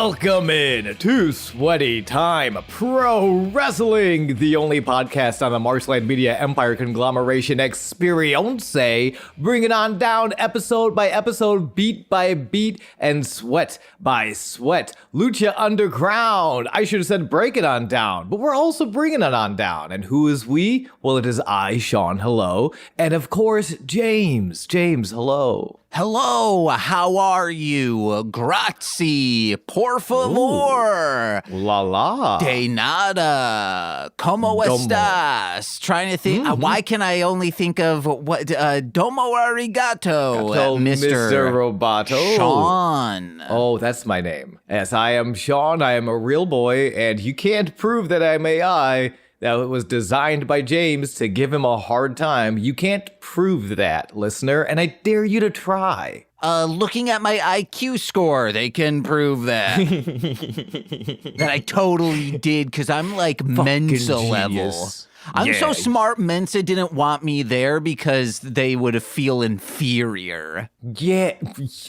Welcome in to Sweaty Time Pro Wrestling, the only podcast on the Marshland Media Empire conglomeration experience, bringing on down episode by episode, beat by beat, and sweat by sweat. Lucha Underground. I should have said break it on down, but we're also bringing it on down. And who is we? Well, it is I, Sean, hello. And of course, James. James, hello. Hello, how are you? Grazie, por favor. Ooh. La la. De nada. Como estás? Trying to think, why can I only think of what, domo arigato, Mr. Roboto. Sean. Oh, that's my name. Yes, I am Sean, I am a real boy, and you can't prove that I'm AI. That it was designed by James to give him a hard time. You can't prove that, listener, and I dare you to try. Looking at my IQ score, they can prove that. That I totally did, because I'm like Mensa level. I'm so smart, Mensa didn't want me there because they would feel inferior. Yeah,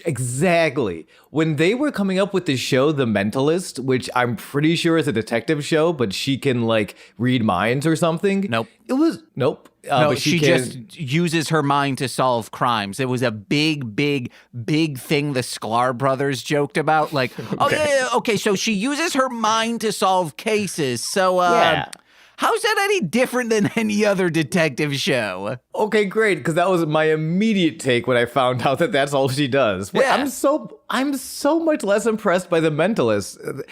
exactly. When they were coming up with the show, The Mentalist, which I'm pretty sure is a detective show, but she can, like, read minds or something. Nope. It was, nope. No, but she just uses her mind to solve crimes. It was a big thing the Sklar brothers joked about. Like, okay, so she uses her mind to solve cases. So, yeah. How's that any different than any other detective show? Okay, great, because that was my immediate take when I found out that that's all she does. Wait, Yeah. I'm so much less impressed by The Mentalist.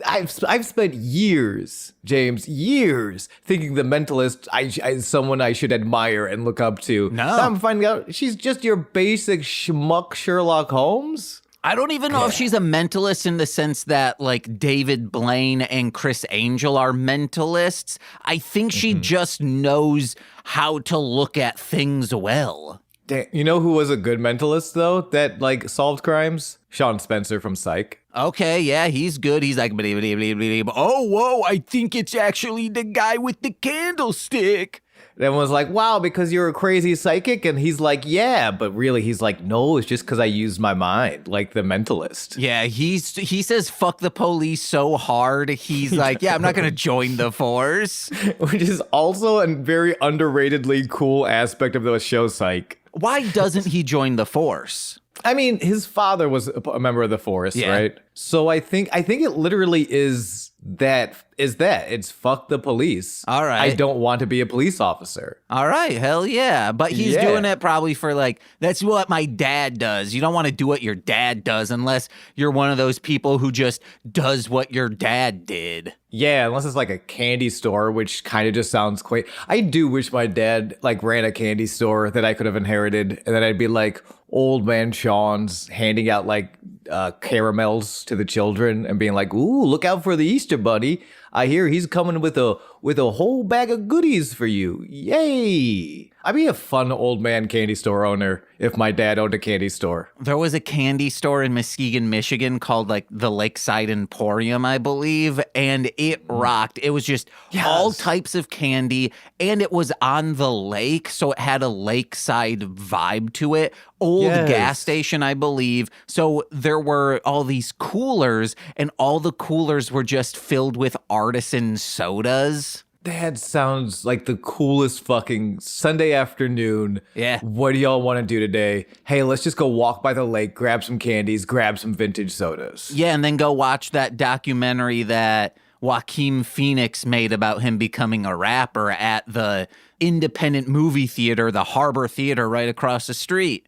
I've spent years, James, thinking The Mentalist is someone I should admire and look up to. No. Now I'm finding out she's just your basic schmuck Sherlock Holmes. I don't even know if she's a mentalist in the sense that, like, David Blaine and Chris Angel are mentalists. I think she just knows how to look at things well. You know who was a good mentalist, though, that, like, solved crimes? Sean Spencer from Psych. Okay, yeah, he's good. He's like, oh, whoa, I think it's actually the guy with the candlestick. Everyone's like, wow, because you're a crazy psychic? And he's like, yeah, but really he's like, no, it's just because I used my mind, like The Mentalist. Yeah, he says fuck the police so hard, he's like, yeah, I'm not going to join the force. Which is also a very underratedly cool aspect of the show Psych. Why doesn't he join the force? I mean, his father was a member of the force, right? So I think it literally is that. It's fuck the police. All right. I don't want to be a police officer. All right, hell yeah. But he's doing it probably for like, that's what my dad does. You don't want to do what your dad does unless you're one of those people who just does what your dad did. Yeah, unless it's like a candy store, which kind of just sounds quaint. I do wish my dad like ran a candy store that I could have inherited, and then I'd be like old man Sean's handing out like caramels to the children and being like, "Ooh, look out for the Easter Bunny! I hear he's coming with a whole bag of goodies for you! Yay!" I'd be a fun old man candy store owner if my dad owned a candy store. There was a candy store in Muskegon, Michigan called like the Lakeside Emporium, I believe, and it rocked. It was just all types of candy, and it was on the lake, so it had a lakeside vibe to it. Old gas station, I believe. So there were all these coolers, and all the coolers were just filled with artisan sodas. That sounds like the coolest fucking Sunday afternoon. Yeah. What do y'all want to do today? Hey, let's just go walk by the lake, grab some candies, grab some vintage sodas. Yeah, and then go watch that documentary that Joaquin Phoenix made about him becoming a rapper at the independent movie theater, the Harbor Theater right across the street.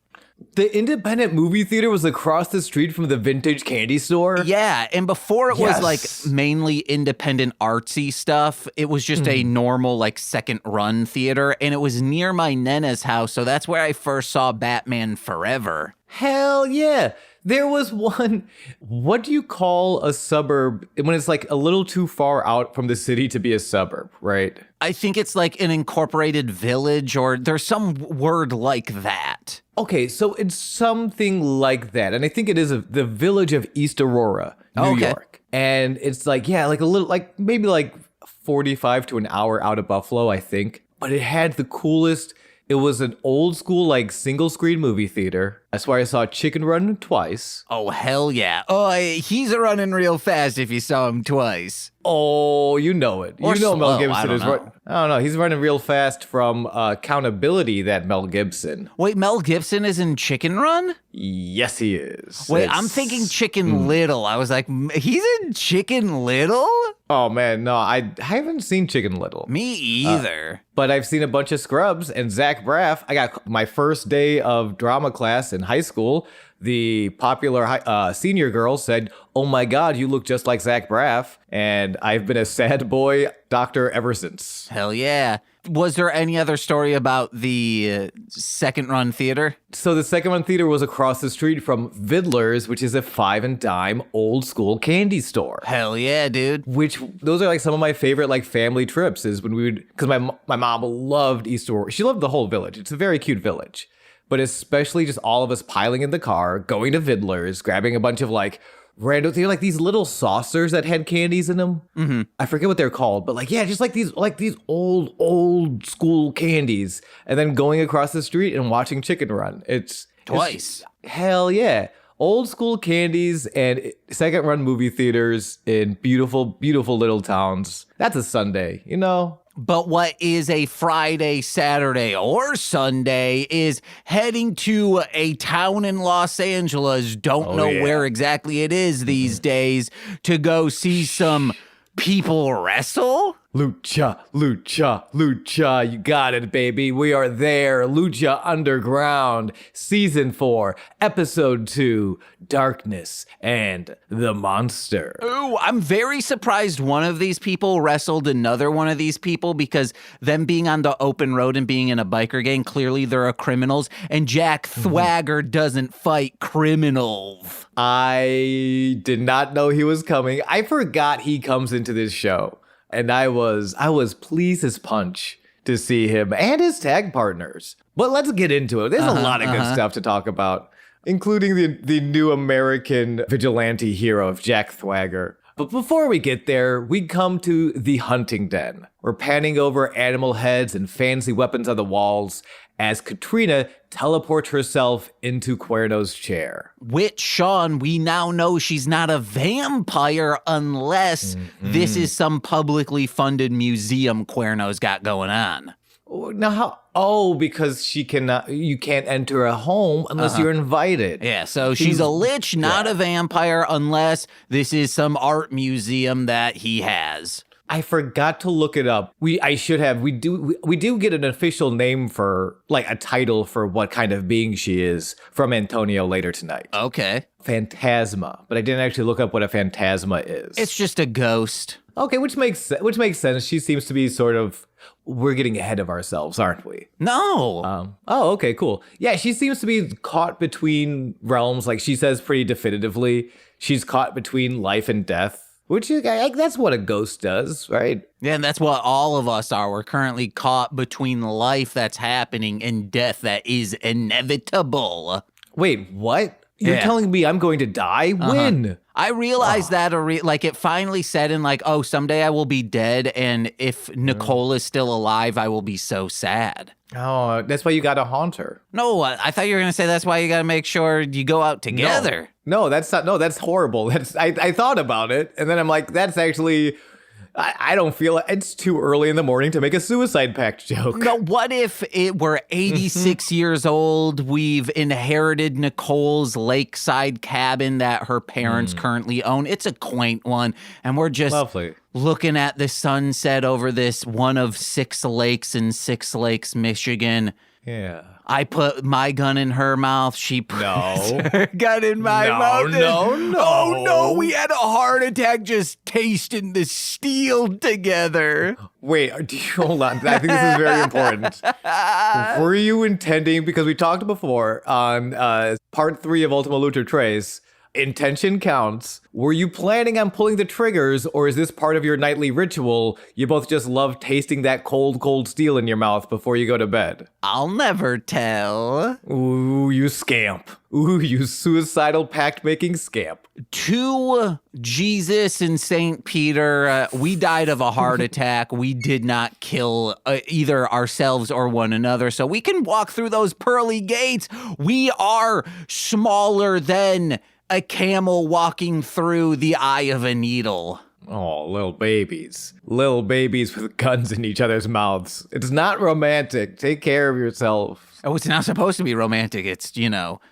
The independent movie theater was across the street from the vintage candy store? Yeah, and before it was like mainly independent artsy stuff, it was just a normal like second run theater, and it was near my Nana's house, so that's where I first saw Batman Forever. Hell yeah. There was one, what do you call a suburb when it's like a little too far out from the city to be a suburb, right? I think it's like an incorporated village, or there's some word like that. Okay, so it's something like that. And I think it is the village of East Aurora, New York. And it's like, yeah, like a little, like maybe like 45 to an hour out of Buffalo, I think. But it had the coolest, it was an old school, like single screen movie theater. I swear I saw Chicken Run twice. Oh, hell yeah. Oh, he's running real fast if you saw him twice. Oh, you know it. Or you know Mel slow, Gibson I is don't know. I don't know. He's running real fast from Accountability, that Mel Gibson. Wait, Mel Gibson is in Chicken Run? Yes, he is. Wait, I'm thinking Chicken Little. I was like, he's in Chicken Little? Oh, man, no, I haven't seen Chicken Little. Me either. But I've seen a bunch of Scrubs, and Zach Braff. I got my first day of drama class in high school. The popular senior girl said, "Oh my God, you look just like Zach Braff." And I've been a sad boy doctor ever since. Hell yeah. Was there any other story about the Second Run Theater? So the Second Run Theater was across the street from Vidler's, which is a 5 and dime old school candy store. Hell yeah, dude. Which those are like some of my favorite like family trips is when we would, because my mom loved Easter. She loved the whole village. It's a very cute village. But especially just all of us piling in the car, going to Vidler's, grabbing a bunch of like random, they're like these little saucers that had candies in them. Mm-hmm. I forget what they're called, but like, yeah, just like these old school candies. And then going across the street and watching Chicken Run. It's Twice. Hell yeah. Old school candies and Second Run movie theaters in beautiful, beautiful little towns. That's a Sunday, you know? But what is a Friday, Saturday, or Sunday is heading to a town in Los Angeles, don't know where exactly it is these days, to go see some people wrestle? Lucha, lucha, lucha, you got it, baby. We are there. Lucha Underground, Season 4, Episode 2, Darkness and the Monster. Ooh, I'm very surprised one of these people wrestled another one of these people because them being on the open road and being in a biker gang, clearly they're criminals, and Jack Thwagger doesn't fight criminals. I did not know he was coming. I forgot he comes into this show. And I was pleased as punch to see him and his tag partners. But let's get into it. There's a lot of good stuff to talk about, including the new American vigilante hero of Jack Thwagger. But before we get there, we come to the hunting den. We're panning over animal heads and fancy weapons on the walls as Katrina teleports herself into Cuerno's chair. Which, Sean, we now know she's not a vampire unless this is some publicly funded museum Cuerno's got going on. Now how? Oh, because you can't enter a home unless you're invited. Yeah, so she's a lich, not a vampire, unless this is some art museum that he has. I forgot to look it up. I should have. We do get an official name for, like, a title for what kind of being she is from Antonio later tonight. Okay. Phantasma, but I didn't actually look up what a phantasma is. It's just a ghost. Okay, which makes sense. She seems to be sort of, we're getting ahead of ourselves, aren't we? No. Oh, okay, cool. Yeah, she seems to be caught between realms. Like she says pretty definitively, she's caught between life and death. Which is, that's what a ghost does, right? Yeah, and that's what all of us are. We're currently caught between life that's happening and death that is inevitable. Wait, what? You're telling me I'm going to die? When? I realized that, like, it finally said in, like, oh, someday I will be dead, and if Nicole is still alive, I will be so sad. Oh, that's why you got to haunt her. No, I thought you were going to say that's why you got to make sure you go out together. No, that's not. No, that's horrible. I thought about it, and then I'm like, that's actually. I don't feel it's too early in the morning to make a suicide pact joke. No, what if it were 86 years old? We've inherited Nicole's lakeside cabin that her parents currently own. It's a quaint one, and we're just looking at the sunset over this one of 6 lakes in 6 Lakes, Michigan. Yeah. I put my gun in her mouth. She puts her gun in my mouth. No. Oh, no. We had a heart attack just tasting the steel together. Wait, hold on. I think this is very important. Were you intending, because we talked before on part 3 of Ultima Lucha Tres, Intention counts. Were you planning on pulling the triggers, or is this part of your nightly ritual? You both just love tasting that cold steel in your mouth before you go to bed. I'll never tell. Ooh, you scamp. Ooh, you suicidal pact-making scamp. To Jesus and St. Peter, we died of a heart attack. We did not kill either ourselves or one another, so we can walk through those pearly gates. We are smaller than a camel walking through the eye of a needle. Oh, little babies. Little babies with guns in each other's mouths. It's not romantic. Take care of yourself. Oh, it's not supposed to be romantic. It's,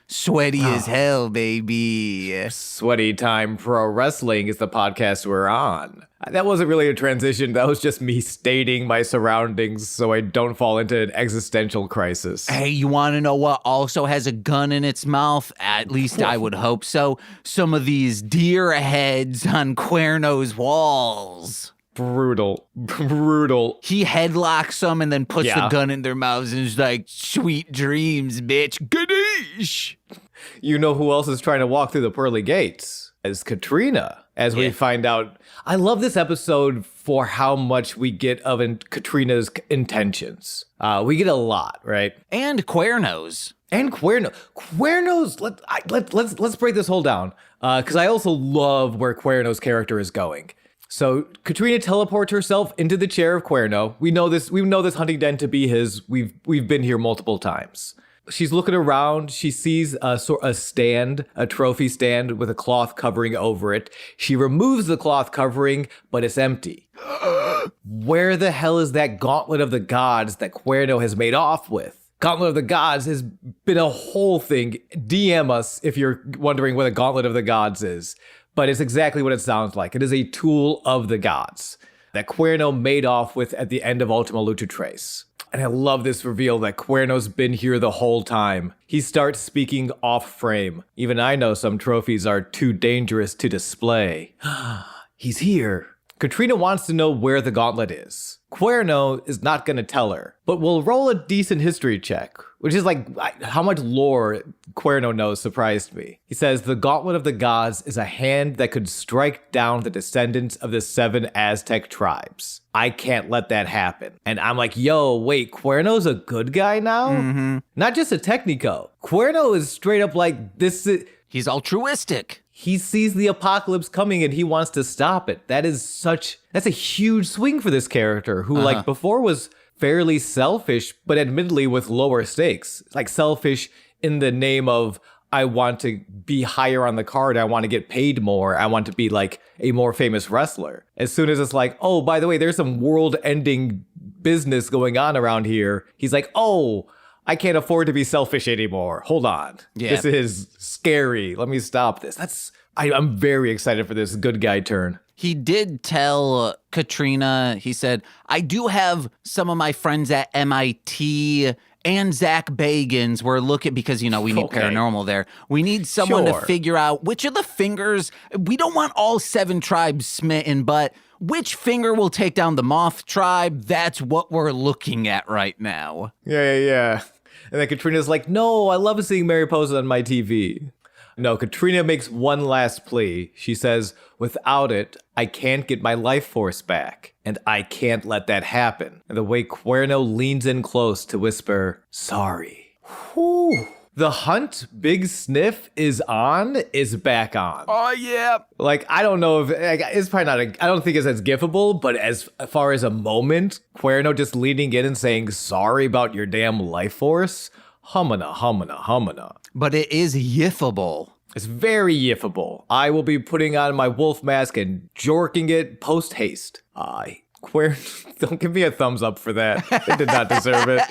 sweaty as hell, baby. Sweaty Time Pro Wrestling is the podcast we're on. That wasn't really a transition. That was just me stating my surroundings so I don't fall into an existential crisis. Hey, you want to know what also has a gun in its mouth? At least I would hope so. Some of these deer heads on Cuerno's walls. Brutal. He headlocks them and then puts the gun in their mouths and is like, sweet dreams, bitch. Ganesh. You know who else is trying to walk through the pearly gates? As Katrina, as we find out. I love this episode for how much we get of Katrina's intentions. We get a lot, right? And Cuerno's. Cuerno's, let's break this whole down. Because I also love where Cuerno's character is going. So Katrina teleports herself into the chair of Cuerno. We know this hunting den to be his. We've been here multiple times. She's looking around. She sees a trophy stand with a cloth covering over it. She removes the cloth covering, but it's empty. Where the hell is that gauntlet of the gods that Cuerno has made off with? Gauntlet of the Gods has been a whole thing. DM us if you're wondering what a Gauntlet of the Gods is. But it's exactly what it sounds like. It is a tool of the gods that Cuerno made off with at the end of Ultima Lucha Trace. And I love this reveal that Cuerno's been here the whole time. He starts speaking off frame. Even I know some trophies are too dangerous to display. He's here. Katrina wants to know where the gauntlet is. Cuerno is not going to tell her, but we'll roll a decent history check, which is like how much lore Cuerno knows surprised me. He says, the Gauntlet of the Gods is a hand that could strike down the descendants of the 7 Aztec tribes. I can't let that happen. And I'm like, yo, wait, Cuerno's a good guy now? Mm-hmm. Not just a technico. Cuerno is straight up like, he's altruistic. He sees the apocalypse coming and he wants to stop it. That's a huge swing for this character who like before was fairly selfish, but admittedly with lower stakes. Like selfish in the name of, I want to be higher on the card. I want to get paid more. I want to be like a more famous wrestler. As soon as it's like, oh, by the way, there's some world ending business going on around here. He's like, oh, I can't afford to be selfish anymore. Hold on. Yeah. This is scary. Let me stop this. I'm very excited for this good guy turn. He did tell Katrina, he said, I do have some of my friends at MIT and Zach Bagans were looking, because, we need paranormal there. We need someone to figure out which of the fingers, we don't want all 7 tribes smitten, but which finger will take down the Moth tribe? That's what we're looking at right now. Yeah. And then Katrina's like, no, I love seeing Mariposa on my TV. No, Katrina makes one last plea. She says, without it, I can't get my Lifeforce back. And I can't let that happen. And the way Cuerno leans in close to whisper, sorry. Whew. The hunt Big Sniff is back on. Oh, yeah. Like, I don't know if, it's probably not, I don't think it's as gifable, but as far as a moment, Cuerno just leaning in and saying, sorry about your damn Lifeforce, humana. But it is yiffable. It's very yiffable. I will be putting on my wolf mask and jorking it post-haste. Cuerno, don't give me a thumbs up for that. They did not deserve it.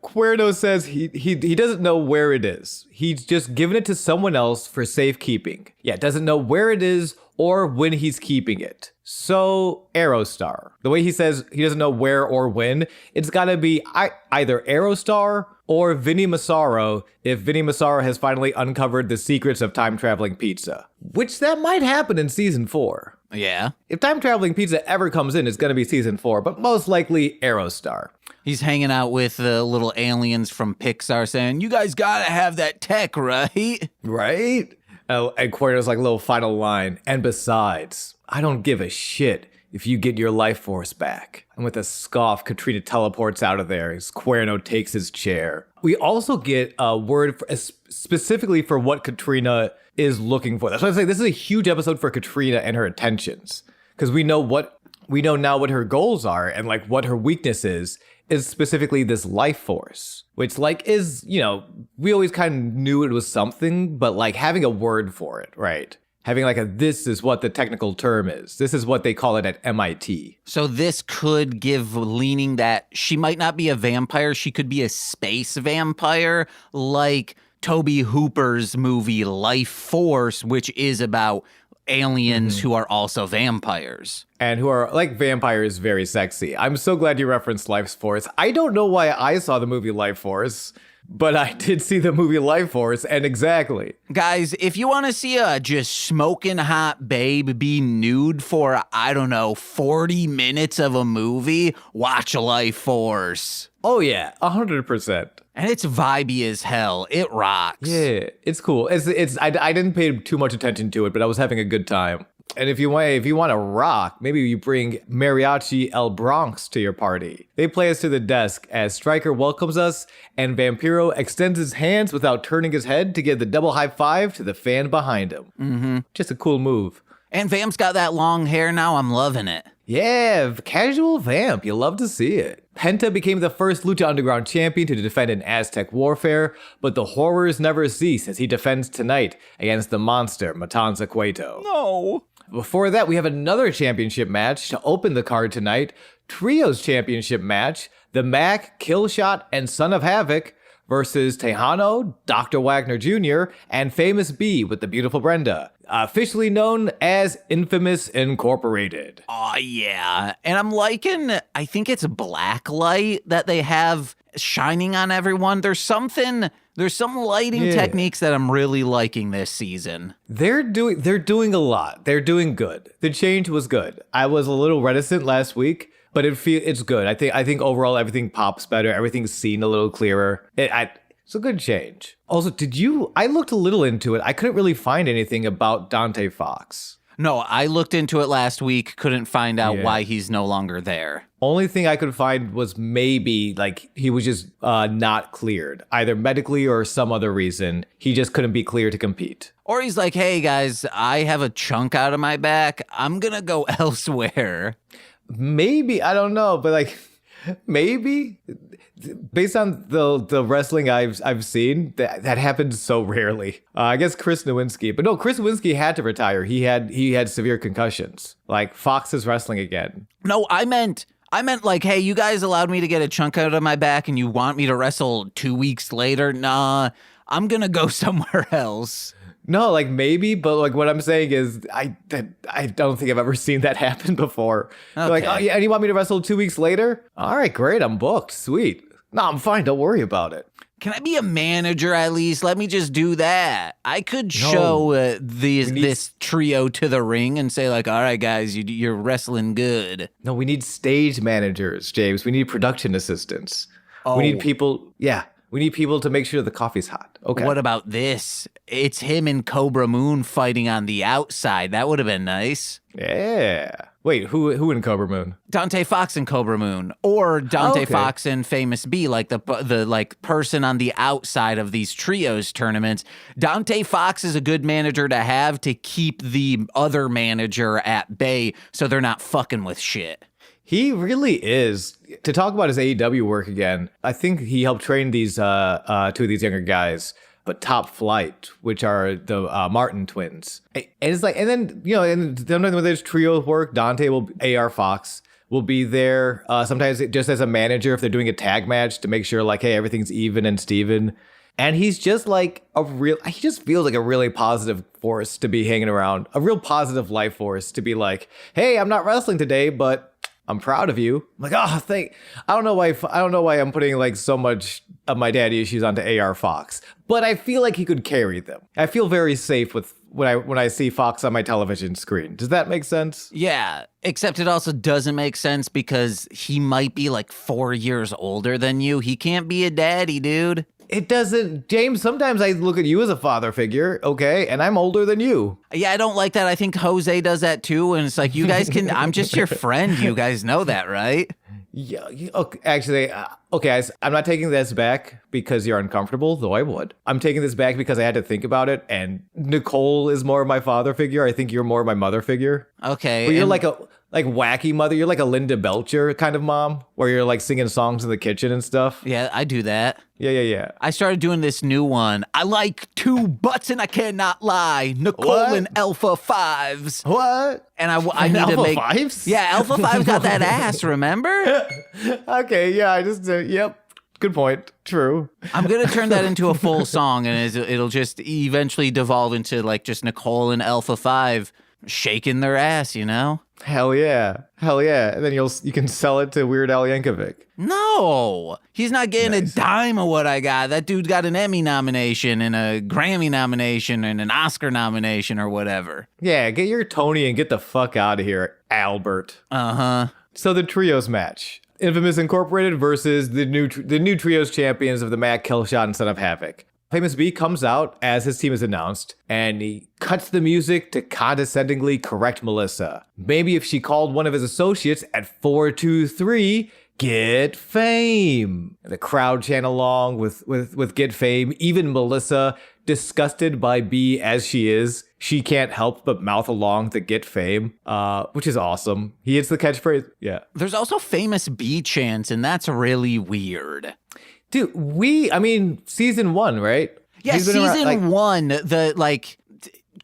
Cuerno says he doesn't know where it is. He's just given it to someone else for safekeeping. Yeah, doesn't know where it is or when he's keeping it. So, Aerostar. The way he says he doesn't know where or when, it's gotta be either Aerostar or Vinny Massaro if Vinny Massaro has finally uncovered the secrets of time-traveling pizza. Which that might happen in season 4. Yeah. If time-traveling pizza ever comes in, it's gonna be season 4, but most likely Aerostar. He's hanging out with the little aliens from Pixar saying, you guys gotta have that tech, right? Right? And Cueto's like little final line. And besides, I don't give a shit if you get your life force back. And with a scoff, Katrina teleports out of there as Cuerno takes his chair. We also get a word specifically for what Katrina is looking for. That's why I say this is a huge episode for Katrina and her intentions. Because we know now what her goals are and like what her weakness is specifically this life force, which like is, we always kind of knew it was something, but like having a word for it, right? Having like this is what the technical term is. This is what they call it at MIT. So this could give leaning that she might not be a vampire. She could be a space vampire, like Toby Hooper's movie Lifeforce, which is about aliens who are also vampires. And who are, like, vampires very sexy. I'm so glad you referenced Lifeforce. I don't know why I saw the movie Lifeforce, but I did see the movie Lifeforce, and exactly. Guys, if you want to see a just smoking hot babe be nude for, 40 minutes of a movie, watch Lifeforce. Oh yeah, 100%. And it's vibey as hell. It rocks. Yeah, it's cool. I didn't pay too much attention to it, but I was having a good time. And if you want to rock, maybe you bring Mariachi El Bronx to your party. They play us to the desk as Stryker welcomes us, and Vampiro extends his hands without turning his head to give the double high five to the fan behind him. Mm-hmm. Just a cool move. And Vamp's got that long hair now. I'm loving it. Yeah, casual Vamp. You love to see it. Penta became the first Lucha Underground champion to defend in Aztec warfare, but the horrors never cease as he defends tonight against the monster, Matanza Cueto. No. Before that, we have another championship match to open the card tonight. Trios championship match, the Mac, Killshot, and Son of Havoc versus Tejano, Dr. Wagner Jr., and Famous B with the beautiful Brenda, officially known as Infamous Incorporated. Oh, yeah. And I'm liking, I think it's black light that they have shining on everyone. There's some lighting techniques that I'm really liking this season. They're doing a lot. They're doing good. The change was good. I was a little reticent last week, but it's good. I think overall everything pops better. Everything's seen a little clearer. It's a good change. Also, I looked a little into it. I couldn't really find anything about Dante Fox. No, I looked into it last week, couldn't find out why he's no longer there. Only thing I could find was maybe like he was just not cleared, either medically or some other reason. He just couldn't be cleared to compete. Or he's like, hey guys, I have a chunk out of my back. I'm gonna go elsewhere. Maybe, I don't know, but like maybe based on the wrestling I've seen, that happens so rarely. I guess Chris Nowinski, but no, Chris Nowinski had to retire. He had severe concussions. Like Fox is wrestling again. No, I meant like, hey, you guys allowed me to get a chunk out of my back, and you want me to wrestle 2 weeks later? Nah, I'm gonna go somewhere else. No, like maybe, but like what I'm saying is I don't think I've ever seen that happen before. Okay. Like, oh yeah, and you want me to wrestle 2 weeks later? All right, great, I'm booked. Sweet. No, I'm fine. Don't worry about it. Can I be a manager at least? Let me just do that. I could show this trio to the ring and say like, all right, guys, you're wrestling good. No, we need stage managers, James. We need production assistants. Oh. We need people. Yeah. We need people to make sure the coffee's hot. Okay. What about this? It's him and Cobra Moon fighting on the outside. That would have been nice. Yeah. Wait, who in Cobra Moon? Dante Fox and Cobra Moon, or Dante Fox and Famous B, like the like person on the outside of these trios tournaments. Dante Fox is a good manager to have to keep the other manager at bay, so they're not fucking with shit. He really is. To talk about his AEW work again, I think he helped train these two of these younger guys, but Top Flight, which are the Martin twins. And it's like, and then, and sometimes when there's trio work, AR Fox will be there. Sometimes just as a manager, if they're doing a tag match to make sure like, hey, everything's even and Steven. And he's just like he just feels like a really positive force to be hanging around, a real positive life force to be like, hey, I'm not wrestling today, but I'm proud of you. I'm like, I don't know why I'm putting like so much of my daddy issues onto AR Fox. But I feel like he could carry them. I feel very safe with when I see Fox on my television screen. Does that make sense? Yeah, except it also doesn't make sense because he might be like 4 years older than you. He can't be a daddy, dude. It doesn't, James, sometimes I look at you as a father figure, okay, and I'm older than you. Yeah, I don't like that. I think Jose does that too, and it's like, you guys can, I'm just your friend. You guys know that, right? Yeah, okay, actually, okay, I'm not taking this back because you're uncomfortable, though I would. I'm taking this back because I had to think about it, and Nicole is more of my father figure. I think you're more of my mother figure. Okay. But you're like a wacky mother. You're like a Linda Belcher kind of mom, where you're like singing songs in the kitchen and stuff. Yeah, I do that. Yeah. I started doing this new one. I like 2 butts and I cannot lie. Nicole What? and Alpha 5s. What? And I need to Alpha make 5s? Yeah, Alpha 5's got that ass, remember? Okay, yeah, I just, yep. Good point. True. I'm going to turn that into a full song, and it'll just eventually devolve into like just Nicole and Alpha 5 shaking their ass, you know? Hell yeah. And then you can sell it to Weird Al Yankovic. No, he's not getting a dime of what I got. That dude got an Emmy nomination and a Grammy nomination and an Oscar nomination or whatever. Yeah, get your Tony and get the fuck out of here, Albert. Uh-huh. So the trios match. Infamous Incorporated versus the new trios champions of the Matt Killshot and Son of Havoc. Famous B comes out as his team is announced, and he cuts the music to condescendingly correct Melissa. Maybe if she called one of his associates at 423, get fame. And the crowd chant along with get fame. Even Melissa, disgusted by B as she is, she can't help but mouth along the get fame, which is awesome. He hits the catchphrase. Yeah. There's also famous B chants, and that's really weird. Dude, season 1, right? Yeah, He's been season around, 1,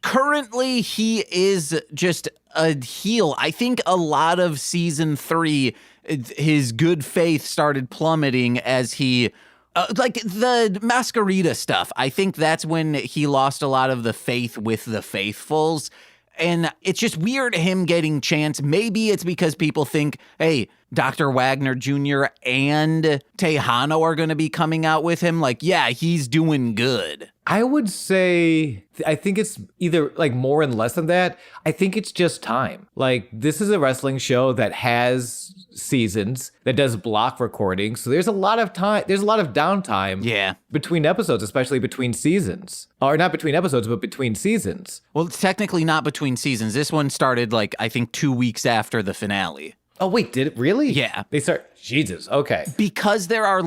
currently he is just a heel. I think a lot of season 3, his good faith started plummeting as he, the Masquerita stuff. I think that's when he lost a lot of the faith with the faithfuls. And it's just weird him getting chance. Maybe it's because people think, hey, Dr. Wagner Jr. and Tejano are going to be coming out with him. Like, yeah, he's doing good. I would say, I think it's either like more and less than that. I think it's just time. Like, this is a wrestling show that has seasons, that does block recording. So there's a lot of time, there's a lot of downtime between episodes, especially between seasons. Or not between episodes, but between seasons. Well, it's technically not between seasons. This one started I think 2 weeks after the finale. Oh, wait, did it really? Yeah. They start, Jesus, okay. Because there are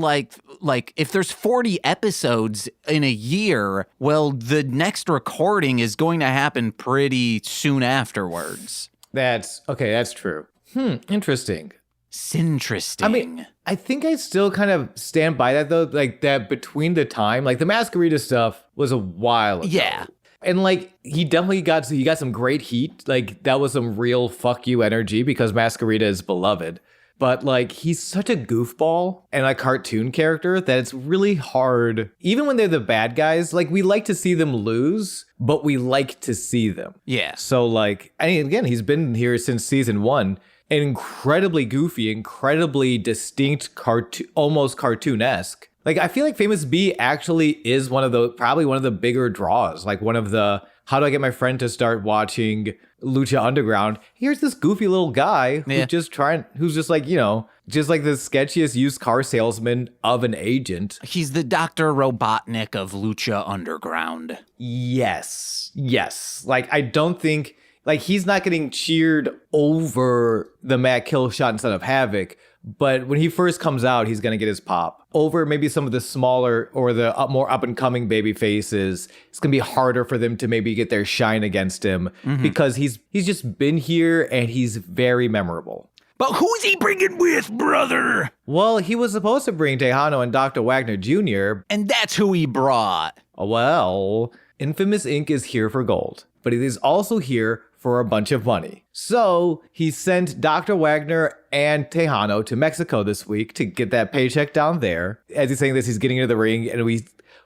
if there's 40 episodes in a year, well, the next recording is going to happen pretty soon afterwards. That's true. Interesting. Interesting. I mean, I think I still kind of stand by that, though. Like, that between the time, like, the Masquerita stuff was a while ago. Yeah. And, like, he definitely got some great heat. Like, that was some real fuck you energy because Masquerita is beloved. But, like, he's such a goofball and a cartoon character that it's really hard. Even when they're the bad guys, like, we like to see them lose, but we like to see them. Yeah. So, like, I mean, again, he's been here since season 1. Incredibly goofy, incredibly distinct, almost cartoon-esque. Like, I feel like Famous B actually is probably one of the bigger draws. Like, one of the, how do I get my friend to start watching Lucha Underground? Here's this goofy little guy who's just like, just like the sketchiest used car salesman of an agent. He's the Dr. Robotnik of Lucha Underground. Yes. Like, I don't think, like, he's not getting cheered over the Matt Killshot and Son of Havoc, but when he first comes out, he's going to get his pop. Over maybe some of the smaller or the more up-and-coming baby faces, it's going to be harder for them to maybe get their shine against him because he's just been here and he's very memorable. But who's he bringing with, brother? Well, he was supposed to bring Tejano and Dr. Wagner Jr. And that's who he brought. Well, Infamous Inc. is here for gold, but it is also here for a bunch of money. So he sent Dr. Wagner and Tejano to Mexico this week to get that paycheck down there. As he's saying this, he's getting into the ring, and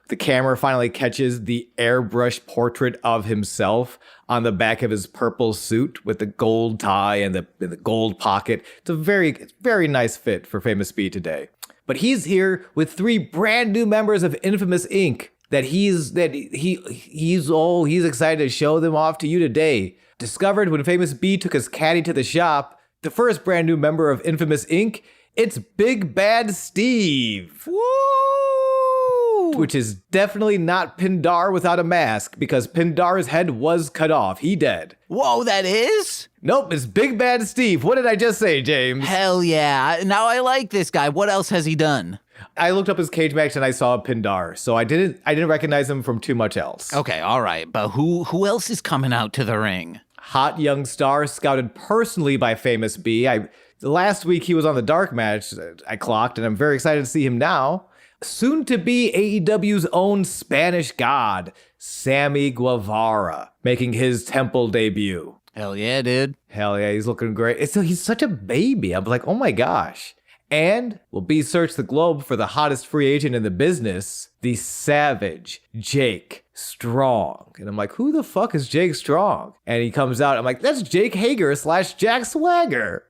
the camera finally catches the airbrush portrait of himself on the back of his purple suit with the gold tie and the gold pocket. It's a very, very nice fit for Famous B today. But he's here with 3 brand new members of Infamous Inc. He's excited to show them off to you today. Discovered when Famous B took his caddy to the shop, the first brand new member of Infamous Inc., it's Big Bad Steve. Woo! Which is definitely not Pindar without a mask, because Pindar's head was cut off. He dead. Whoa, that is? Nope, it's Big Bad Steve. What did I just say, James? Hell yeah. Now I like this guy. What else has he done? I looked up his cage match and I saw Pindar, so I didn't recognize him from too much else. Okay, all right. But who else is coming out to the ring? Hot young star scouted personally by Famous B. Last week he was on the dark match, I clocked, and I'm very excited to see him now. Soon to be AEW's own Spanish god, Sammy Guevara, making his Temple debut. Hell yeah, dude. Hell yeah, he's looking great. He's such a baby. I'm like, oh my gosh. And will be search the globe for the hottest free agent in the business, the Savage Jake Strong. And I'm like, who the fuck is Jake Strong? And he comes out, I'm like, that's Jake Hager / Jack Swagger.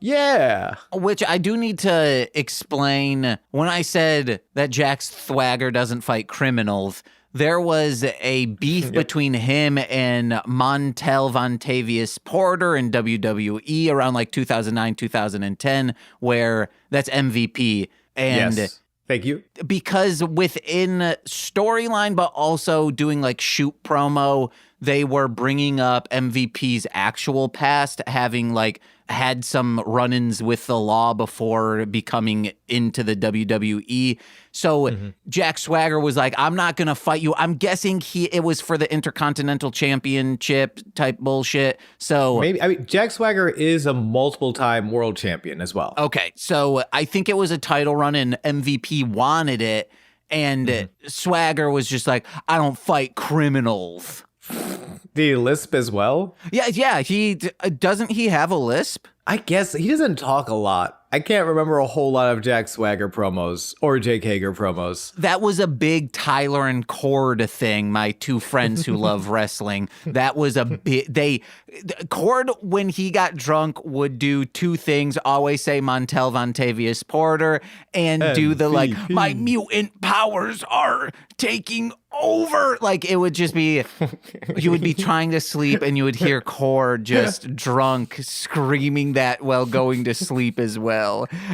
Yeah. Which I do need to explain. When I said that Jack Swagger doesn't fight criminals, there was a beef between him and Montel Vontavious Porter in WWE around like 2009, 2010, where that's MVP. And yes. Thank you. Because within storyline, but also doing like shoot promo, they were bringing up MVP's actual past, having like had some run-ins with the law before becoming into the WWE. So Jack Swagger was like, I'm not going to fight you. I'm guessing it was for the Intercontinental Championship type bullshit. So maybe, Jack Swagger is a multiple-time world champion as well. Okay, so I think it was a title run and MVP wanted it, and Swagger was just like, I don't fight criminals. Did he lisp as well? Yeah. Doesn't he have a lisp? I guess he doesn't talk a lot. I can't remember a whole lot of Jack Swagger promos or Jake Hager promos. That was a big Tyler and Cord thing, my 2 friends who love wrestling. That was a big... Cord, when he got drunk, would do 2 things. Always say Montel Vontavious Porter and do the like, my mutant powers are taking over. Like, it would just be... You would be trying to sleep and you would hear Cord just drunk screaming that while going to sleep as well.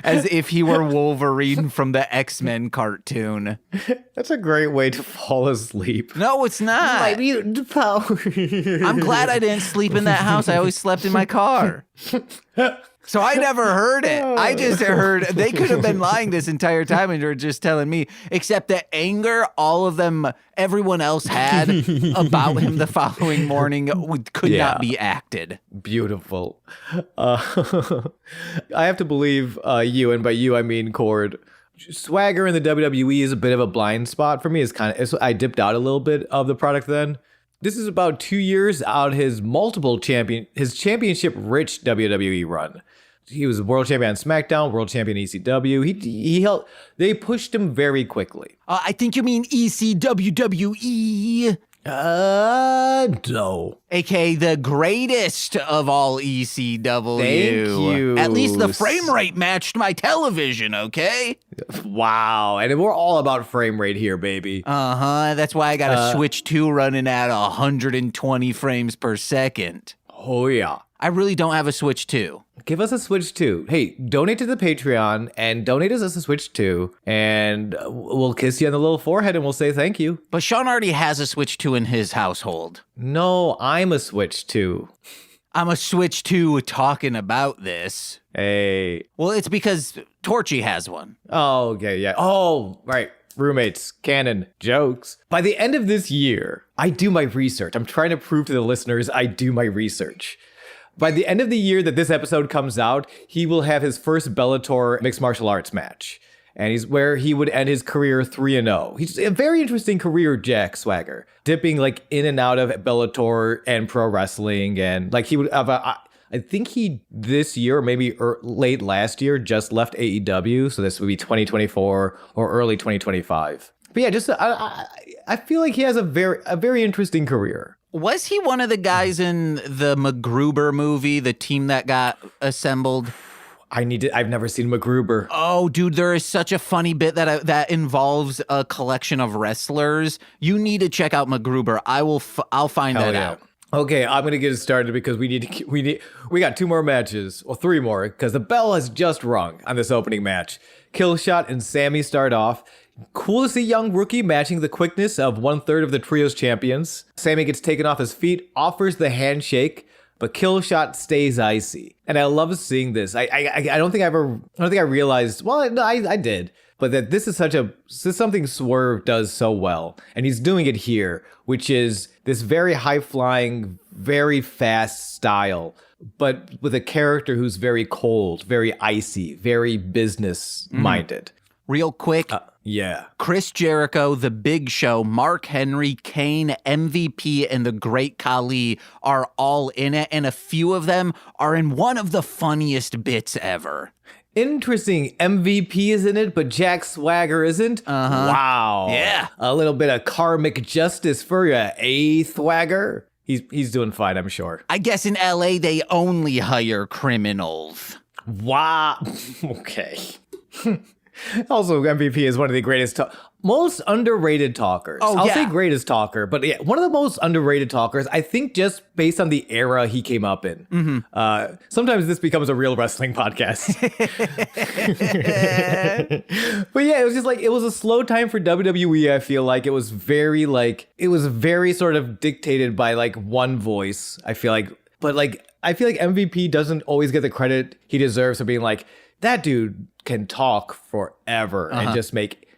As if he were Wolverine from the X-Men cartoon. That's a great way to fall asleep. No, it's not. My mutant power. I'm glad I didn't sleep in that house. I always slept in my car. So I never heard it. I just heard they could have been lying this entire time and you're just telling me, except the anger everyone else had about him the following morning could not be acted. Beautiful. I have to believe you, and by you I mean Cord. Swagger in the WWE is a bit of a blind spot for me. I dipped out a little bit of the product then. This is about 2 years out his championship-rich WWE run. He was world champion on SmackDown, world champion ECW. They pushed him very quickly. I think you mean ECWWE. No. AKA the greatest of all ECW. Thank you. At least the frame rate matched my television, okay? Wow. And we're all about frame rate here, baby. Uh-huh. That's why I got a Switch 2 running at 120 frames per second. Oh, yeah. I really don't have a Switch 2. Give us a Switch 2. Hey, donate to the Patreon and donate us a Switch 2, and we'll kiss you on the little forehead and we'll say thank you. But Sean already has a Switch 2 in his household. No, I'm a Switch 2. I'm a Switch 2 talking about this. Hey. Well, it's because Torchy has one. Oh, okay, yeah. Oh, right. Roommates, canon, jokes. By the end of this year, I do my research. I'm trying to prove to the listeners I do my research. By the end of the year that this episode comes out, he will have his first Bellator mixed martial arts match. And he's where he would end his career 3-0. He's a very interesting career, Jack Swagger. Dipping like in and out of Bellator and pro wrestling. And like he would have I think he this year, or maybe late last year, just left AEW. So this would be 2024 or early 2025. But yeah, I feel like he has a very interesting career. Was he one of the guys in the MacGruber movie, the team that got assembled? I've never seen MacGruber. Oh, dude, there is such a funny bit that involves a collection of wrestlers. You need to check out MacGruber. I'll find that out. Okay, I'm gonna get it started because we got 2 more matches, well 3 more, because the bell has just rung on this opening match. Killshot and Sammy start off. Cool to see young rookie matching the quickness of 1/3 of the trio's champions. Sammy gets taken off his feet, offers the handshake, but Killshot stays icy. And I love seeing this. I don't think I realized, well, no, I did. But that this is something Swerve does so well. And he's doing it here, which is this very high-flying, very fast style, but with a character who's very cold, very icy, very business-minded. Real quick. Yeah. Chris Jericho, The Big Show, Mark Henry, Kane, MVP, and the Great Khali are all in it. And a few of them are in one of the funniest bits ever. Interesting. MVP is in it, but Jack Swagger isn't? Wow. Yeah. A little bit of karmic justice for you, Swagger? He's doing fine, I'm sure. I guess in LA, they only hire criminals. Wow. Okay. Also, MVP is one of the greatest, most underrated talkers. I'll say greatest talker, but yeah, one of the most underrated talkers, I think, just based on the era he came up in. Sometimes this becomes a real wrestling podcast. But yeah, it was just like, it was a slow time for WWE, I feel like. It was very sort of dictated by like one voice, I feel like. But like, I feel like MVP doesn't always get the credit he deserves for being like, that dude can talk forever and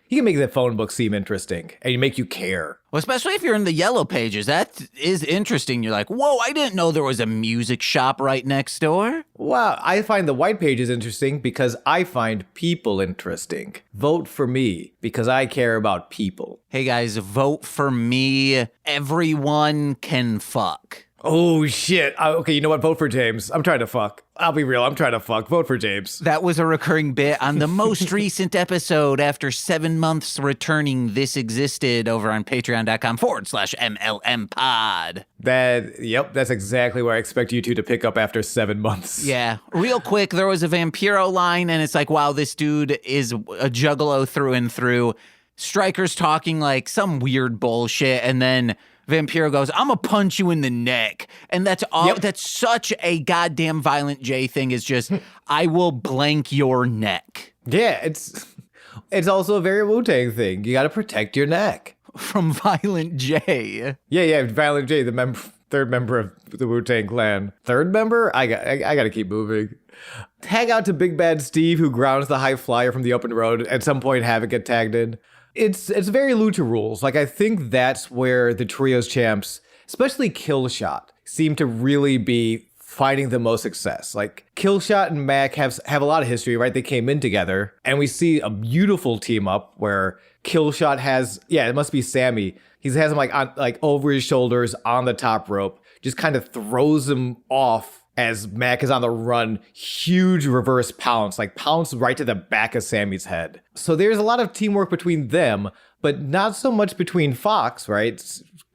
he can make the phone book seem interesting and make you care. Well, especially if you're in the yellow pages, that is interesting. You're like, whoa, I didn't know there was a music shop right next door. Wow, I find the white pages interesting because I find people interesting. Vote for me because I care about people. Hey guys, vote for me. Everyone can fuck. Oh, shit. Okay, you know what? Vote for James. I'm trying to fuck. I'll be real. I'm trying to fuck. Vote for James. That was a recurring bit on the most recent episode after 7 months returning. This existed over on patreon.com/MLM pod. That's exactly where I expect you two to pick up after 7 months. Yeah. Real quick, there was a Vampiro line, and it's like, wow, this dude is a juggalo through and through. Striker's talking like some weird bullshit, and then Vampiro goes, I'm gonna punch you in the neck. And that's all. Yep. That's such a goddamn Violent J thing, is just, I will blank your neck. Yeah, it's also a very Wu-Tang thing. You gotta protect your neck. From Violent J. Yeah, Violent J, the third member of the Wu-Tang Clan. Third member? I gotta keep moving. Tag out to Big Bad Steve, who grounds the high flyer from the open road. At some point, Havoc get tagged in. It's very Lucha rules. Like, I think that's where the trios champs, especially Killshot, seem to really be finding the most success. Like, Killshot and Mac have a lot of history, right? They came in together, and we see a beautiful team up where Killshot has, it must be Sammy. He has him like over his shoulders on the top rope, just kind of throws him off as Mac is on the run. Huge reverse pounce right to the back of Sammy's head. So there's a lot of teamwork between them, but not so much between Fox, right?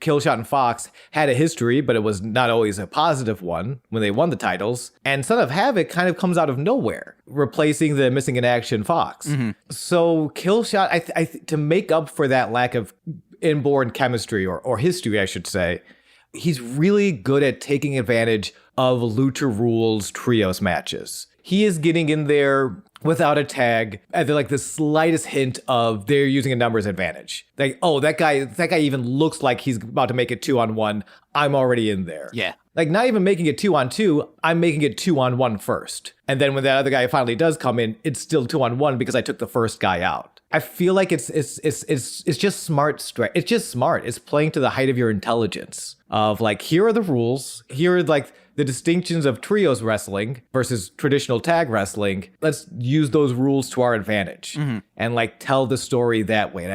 Killshot and Fox had a history, but it was not always a positive one when they won the titles. And Son of Havoc kind of comes out of nowhere, replacing the missing in action Fox. So Killshot, I to make up for that lack of inborn chemistry or history, I should say, he's really good at taking advantage of Lucha Rules trios matches. He is getting in there without a tag at the slightest hint of they're using a numbers advantage. Like, oh, that guy even looks like he's about to make it 2-on-1. I'm already in there. Yeah. Like, not even making it 2-on-2, I'm making it 2-on-1 first. And then when that other guy finally does come in, it's still 2-on-1 because I took the first guy out. I feel like it's just smart. It's just smart. It's playing to the height of your intelligence of like, here are the rules. Here are like the distinctions of trios wrestling versus traditional tag wrestling. Let's use those rules to our advantage and like tell the story that way. And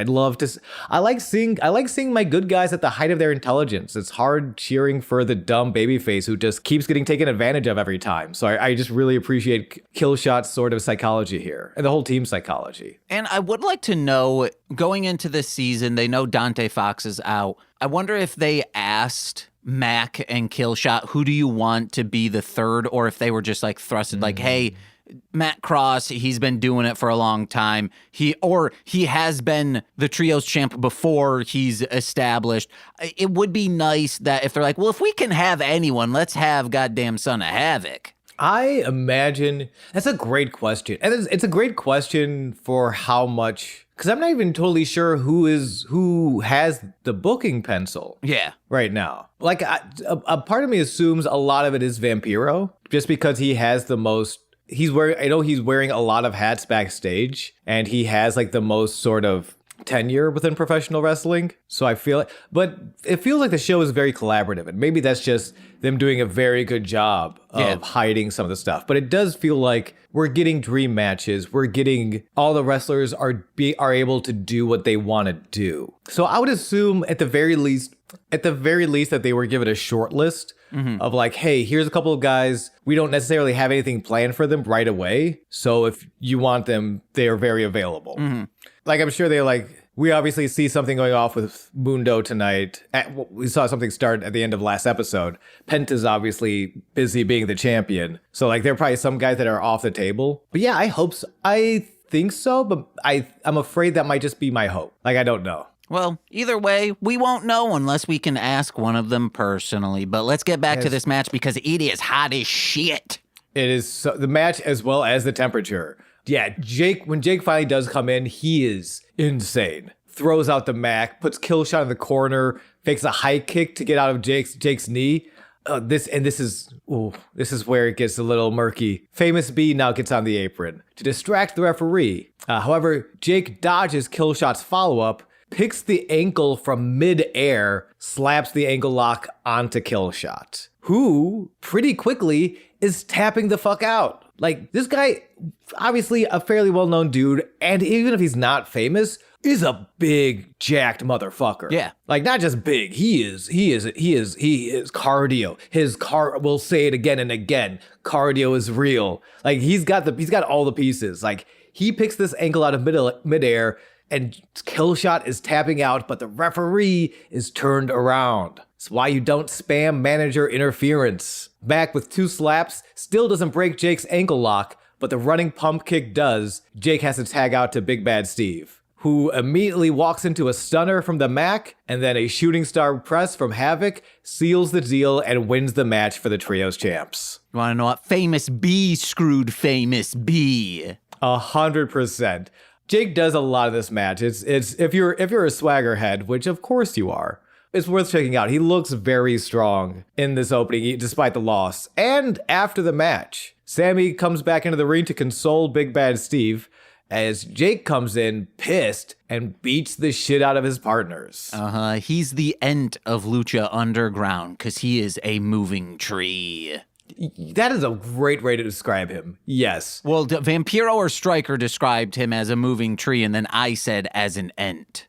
I like seeing my good guys at the height of their intelligence. It's hard cheering for the dumb babyface who just keeps getting taken advantage of every time. So I just really appreciate Killshot's sort of psychology here and the whole team's psychology. And I would like to know, going into this season, they know Dante Fox is out. I wonder if they asked Mac and Killshot, who do you want to be the third? Or if they were just like thrusted, like, hey, Matt Cross, he's been doing it for a long time. He has been the trios champ before he's established. It would be nice that if they're like, well, if we can have anyone, let's have goddamn Son of Havoc. I imagine that's a great question. And it's a great question for how much, because I'm not even totally sure who has the booking pencil. Yeah. Right now. Like a part of me assumes a lot of it is Vampiro, just because he has the most, he's wearing a lot of hats backstage, and he has like the most sort of tenure within professional wrestling. So I feel but it feels like the show is very collaborative, and maybe that's just them doing a very good job of hiding some of the stuff. But it does feel like we're getting dream matches. We're getting all the wrestlers are able to do what they want to do. So I would assume at the very least that they were given a short list of like, hey, here's a couple of guys. We don't necessarily have anything planned for them right away. So if you want them, they are very available. Like, I'm sure they're like, we obviously see something going off with Mundo tonight. We saw something start at the end of last episode. Penta's obviously busy being the champion. So like, there are probably some guys that are off the table. But yeah, I hope so. I think so, but I'm afraid that might just be my hope. Like, I don't know. Well, either way, we won't know unless we can ask one of them personally. But let's get back to this match because it is hot as shit. It is the match as well as the temperature. Yeah, when Jake finally does come in, he is insane. Throws out the Mac, puts Killshot in the corner, fakes a high kick to get out of Jake's knee. This is where it gets a little murky. Famous B now gets on the apron to distract the referee. However, Jake dodges Killshot's follow-up, picks the ankle from mid-air, slaps the ankle lock onto Killshot, who pretty quickly is tapping the fuck out. Like, this guy, obviously a fairly well-known dude, and even if he's not famous, is a big, jacked motherfucker. Yeah. Like, not just big, he is cardio. We'll say it again and again. Cardio is real. Like, he's got all the pieces. Like, he picks this ankle out of midair, and Killshot is tapping out, but the referee is turned around. It's why you don't spam manager interference. Mac with 2 slaps still doesn't break Jake's ankle lock, but the running pump kick does. Jake has to tag out to Big Bad Steve, who immediately walks into a stunner from the Mac, and then a shooting star press from Havoc, seals the deal, and wins the match for the Trios champs. You want to know what? Famous B screwed Famous B. 100%. Jake does a lot of this match. It's if you're a swagger head, which of course you are, it's worth checking out. He looks very strong in this opening, despite the loss. And after the match, Sammy comes back into the ring to console Big Bad Steve as Jake comes in pissed and beats the shit out of his partners. He's the Ent of Lucha Underground because he is a moving tree. That is a great way to describe him. Yes. Well, Vampiro or Stryker described him as a moving tree, and then I said as an Ent.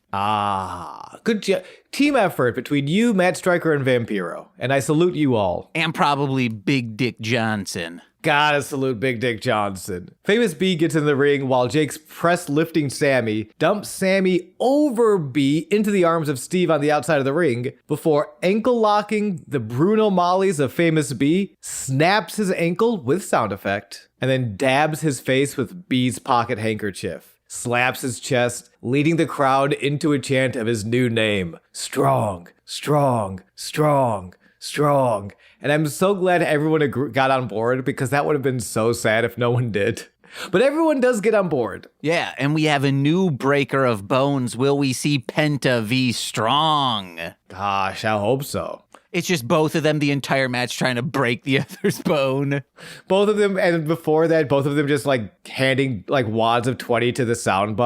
Good job. Team effort between you, Matt Stryker, and Vampiro. And I salute you all. And probably Big Dick Johnson. Gotta salute Big Dick Johnson. Famous B gets in the ring while Jake's press lifting Sammy, dumps Sammy over B into the arms of Steve on the outside of the ring before ankle locking the Bruno Mollies of Famous B, snaps his ankle with sound effect, and then dabs his face with B's pocket handkerchief, slaps his chest, leading the crowd into a chant of his new name. Strong, strong, strong, strong. And I'm so glad everyone got on board, because that would have been so sad if no one did. But everyone does get on board. Yeah, and we have a new breaker of bones. Will we see Penta v Strong? Gosh, I hope so. It's just both of them the entire match trying to break the other's bone. Both of them, and before that, both of them just like handing like wads of 20 to the sound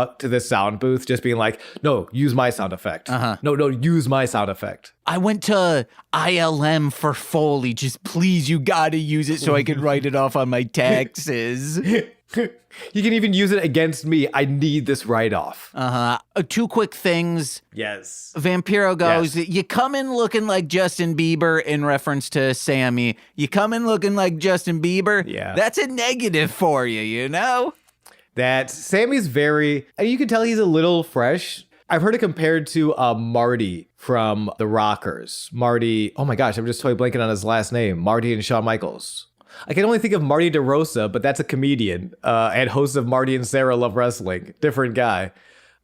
booth, just being like, no, use my sound effect. No, use my sound effect. I went to ILM for Foley. Just please, you gotta use it so I can write it off on my taxes. You can even use it against me. I need this write-off. 2 quick things. Yes. Vampiro goes, You come in looking like Justin Bieber, in reference to Sammy. You come in looking like Justin Bieber. Yeah. That's a negative for you, you know? That Sammy's you can tell he's a little fresh. I've heard it compared to Marty from The Rockers. Marty, oh my gosh, I'm just totally blanking on his last name. Marty and Shawn Michaels. I can only think of Marty DeRosa, but that's a comedian and host of Marty and Sarah Love Wrestling. Different guy.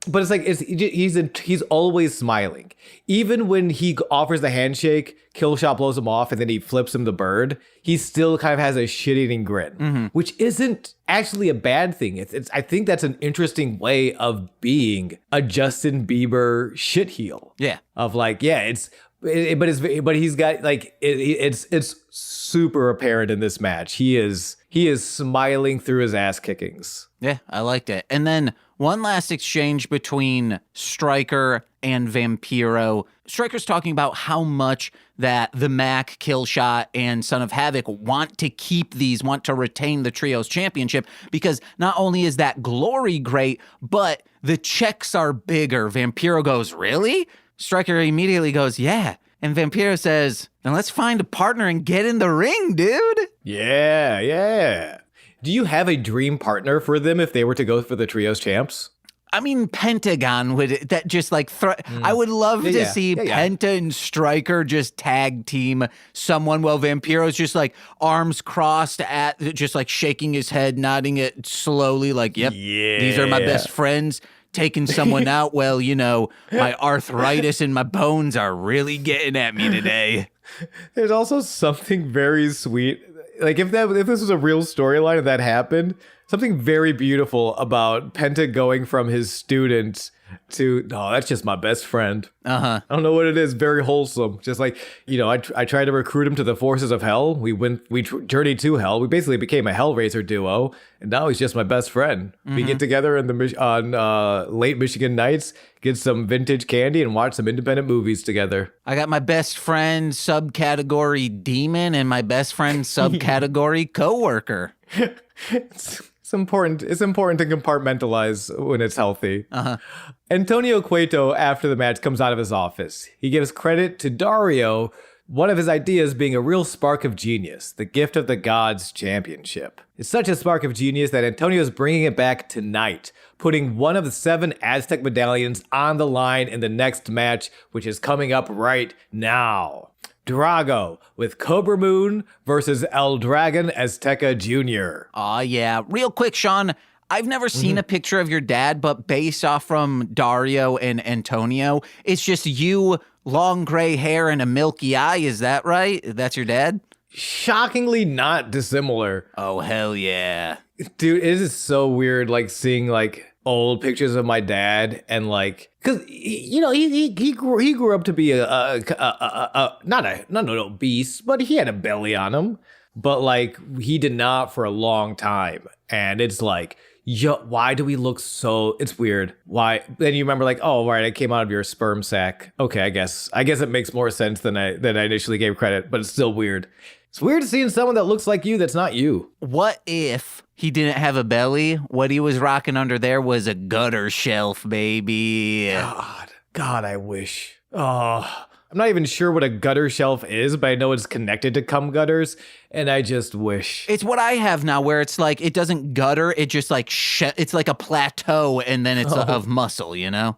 But it's like he's always smiling. Even when he offers the handshake, Killshot blows him off, and then he flips him the bird. He still kind of has a shit-eating grin, which isn't actually a bad thing. It's I think that's an interesting way of being a Justin Bieber shit heel. Yeah, of like, yeah, but he's got like it's super apparent in this match. He is smiling through his ass kickings. Yeah, I liked it. And then one last exchange between Stryker and Vampiro. Stryker's talking about how much that the Mac, Killshot, and Son of Havoc want to retain the Trios Championship because not only is that glory great, but the checks are bigger. Vampiro goes, really? Stryker immediately goes, yeah. And Vampiro says, then let's find a partner and get in the ring, dude. Yeah. Do you have a dream partner for them if they were to go for the Trios champs? I mean, Pentagón would that just like I would love to see Penta and Stryker just tag team someone while Vampiro's just like arms crossed at just like shaking his head, nodding it slowly like, yep, these are my best friends. Taking someone out, well, you know, my arthritis and my bones are really getting at me today. There's also something very sweet. Like if this was a real storyline and that happened, something very beautiful about Penta going from his student to, that's just my best friend. I don't know what it is. Very wholesome. Just like, you know, I tried to recruit him to the forces of hell. We journeyed to hell. We basically became a Hellraiser duo, and now he's just my best friend. We get together on late Michigan nights, get some vintage candy, and watch some independent movies together. I got my best friend subcategory demon and my best friend subcategory coworker. It's important. It's important to compartmentalize when it's healthy. Antonio Cueto, after the match, comes out of his office. He gives credit to Dario, one of his ideas being a real spark of genius, the gift of the gods championship. It's such a spark of genius that Antonio is bringing it back tonight, putting one of the 7 Aztec medallions on the line in the next match, which is coming up right now. Drago with Cobra Moon versus El Dragon Azteca Jr. Aw, yeah. Real quick, Sean, I've never seen a picture of your dad, but based off from Dario and Antonio, it's just you, long gray hair, and a milky eye. Is that right? That's your dad? Shockingly not dissimilar. Oh, hell yeah. Dude, it is so weird, like, seeing, like, old pictures of my dad and like, because you know he grew up to be not an obese, but he had a belly on him, but like he did not for a long time, and it's like, why do we look so? It's weird. Why? Then you remember like, oh right, I came out of your sperm sac. Okay, I guess it makes more sense than I initially gave credit, but it's still weird. It's weird seeing someone that looks like you that's not you. What if he didn't have a belly? What he was rocking under there was a gutter shelf, baby. God, I wish. Oh, I'm not even sure what a gutter shelf is, but I know it's connected to cum gutters, and I just wish. It's what I have now, where it's like, it doesn't gutter, it just like, it's like a plateau, and then it's of muscle, you know?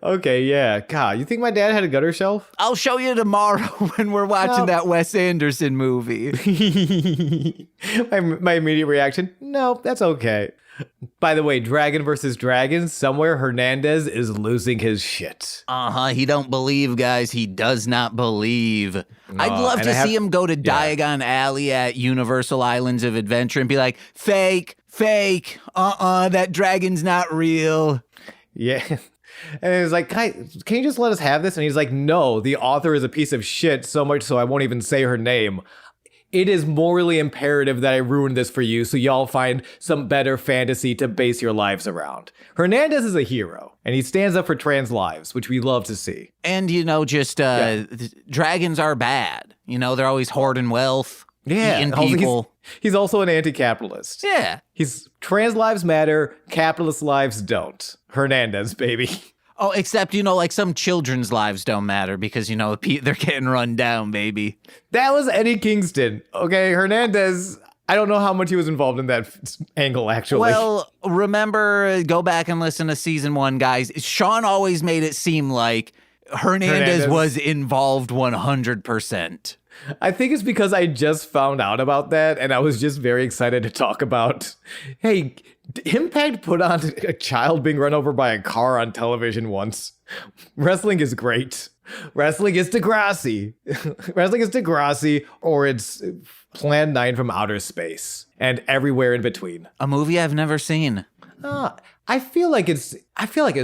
Okay, yeah. God, you think my dad had a gutter shelf? I'll show you tomorrow when we're watching that Wes Anderson movie. my immediate reaction, no, that's okay. By the way, Dragon versus Dragon, somewhere Hernandez is losing his shit. He don't believe, guys. He does not believe. I'd love to see him go to Diagon Alley at Universal Islands of Adventure and be like, fake, that dragon's not real. Yeah. And it was like, can you just let us have this? And he's like, no, the author is a piece of shit, so much so I won't even say her name. It is morally imperative that I ruin this for you so y'all find some better fantasy to base your lives around. Hernandez is a hero, and he stands up for trans lives, which we love to see. And, you know, just dragons are bad. You know, they're always hoarding wealth, eating people. He's also an anti-capitalist. Yeah. He's trans lives matter, capitalist lives don't. Hernandez, baby. Oh, except, you know, like some children's lives don't matter because, you know, they're getting run down, baby. That was Eddie Kingston. Okay, Hernandez, I don't know how much he was involved in that angle, actually. Well, remember, go back and listen to season 1, guys. Sean always made it seem like Hernandez was involved 100%. I think it's because I just found out about that and I was just very excited to talk about, hey, Impact put on a child being run over by a car on television once. Wrestling is great. Wrestling is Degrassi. Wrestling is Degrassi, or it's Plan 9 from outer space and everywhere in between. A movie I've never seen. I feel like it's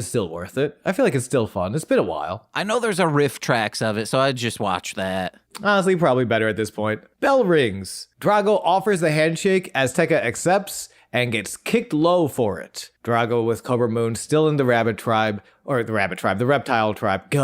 still worth it. I feel like it's still fun. It's been a while. I know there's a riff tracks of it, so I'd just watch that. Honestly, probably better at this point. Bell rings. Drago offers the handshake. Azteca accepts and gets kicked low for it. Drago with Cobra Moon still in the reptile tribe. God,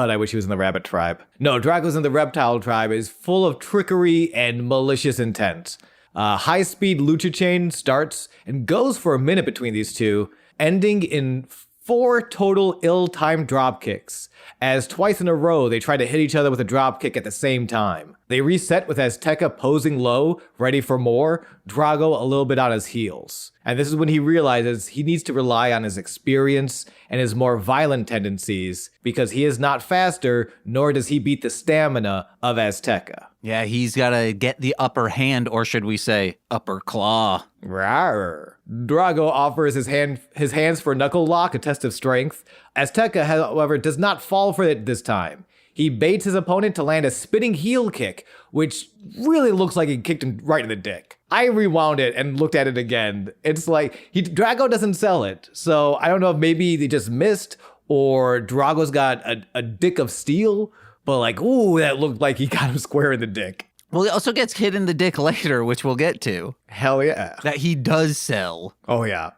I wish he was in the rabbit tribe. No, Drago's in the reptile tribe, is full of trickery and malicious intent. High-speed lucha chain starts and goes for a minute between these two, ending in 4 total ill-timed drop kicks, as twice in a row they try to hit each other with a drop kick at the same time. They reset with Azteca posing low, ready for more, Drago a little bit on his heels. And this is when he realizes he needs to rely on his experience and his more violent tendencies, because he is not faster, nor does he beat the stamina of Azteca. Yeah, he's got to get the upper hand, or should we say, upper claw. Rawr. Drago offers his hands for a knuckle lock, a test of strength. Azteca, however, does not fall for it this time. He baits his opponent to land a spinning heel kick, which really looks like he kicked him right in the dick. I rewound it and looked at it again. It's like, Drago doesn't sell it, so I don't know if maybe they just missed, or Drago's got a dick of steel, but like, ooh, that looked like he got him square in the dick. Well, he also gets hit in the dick later, which we'll get to. Hell yeah. That he does sell. Oh yeah.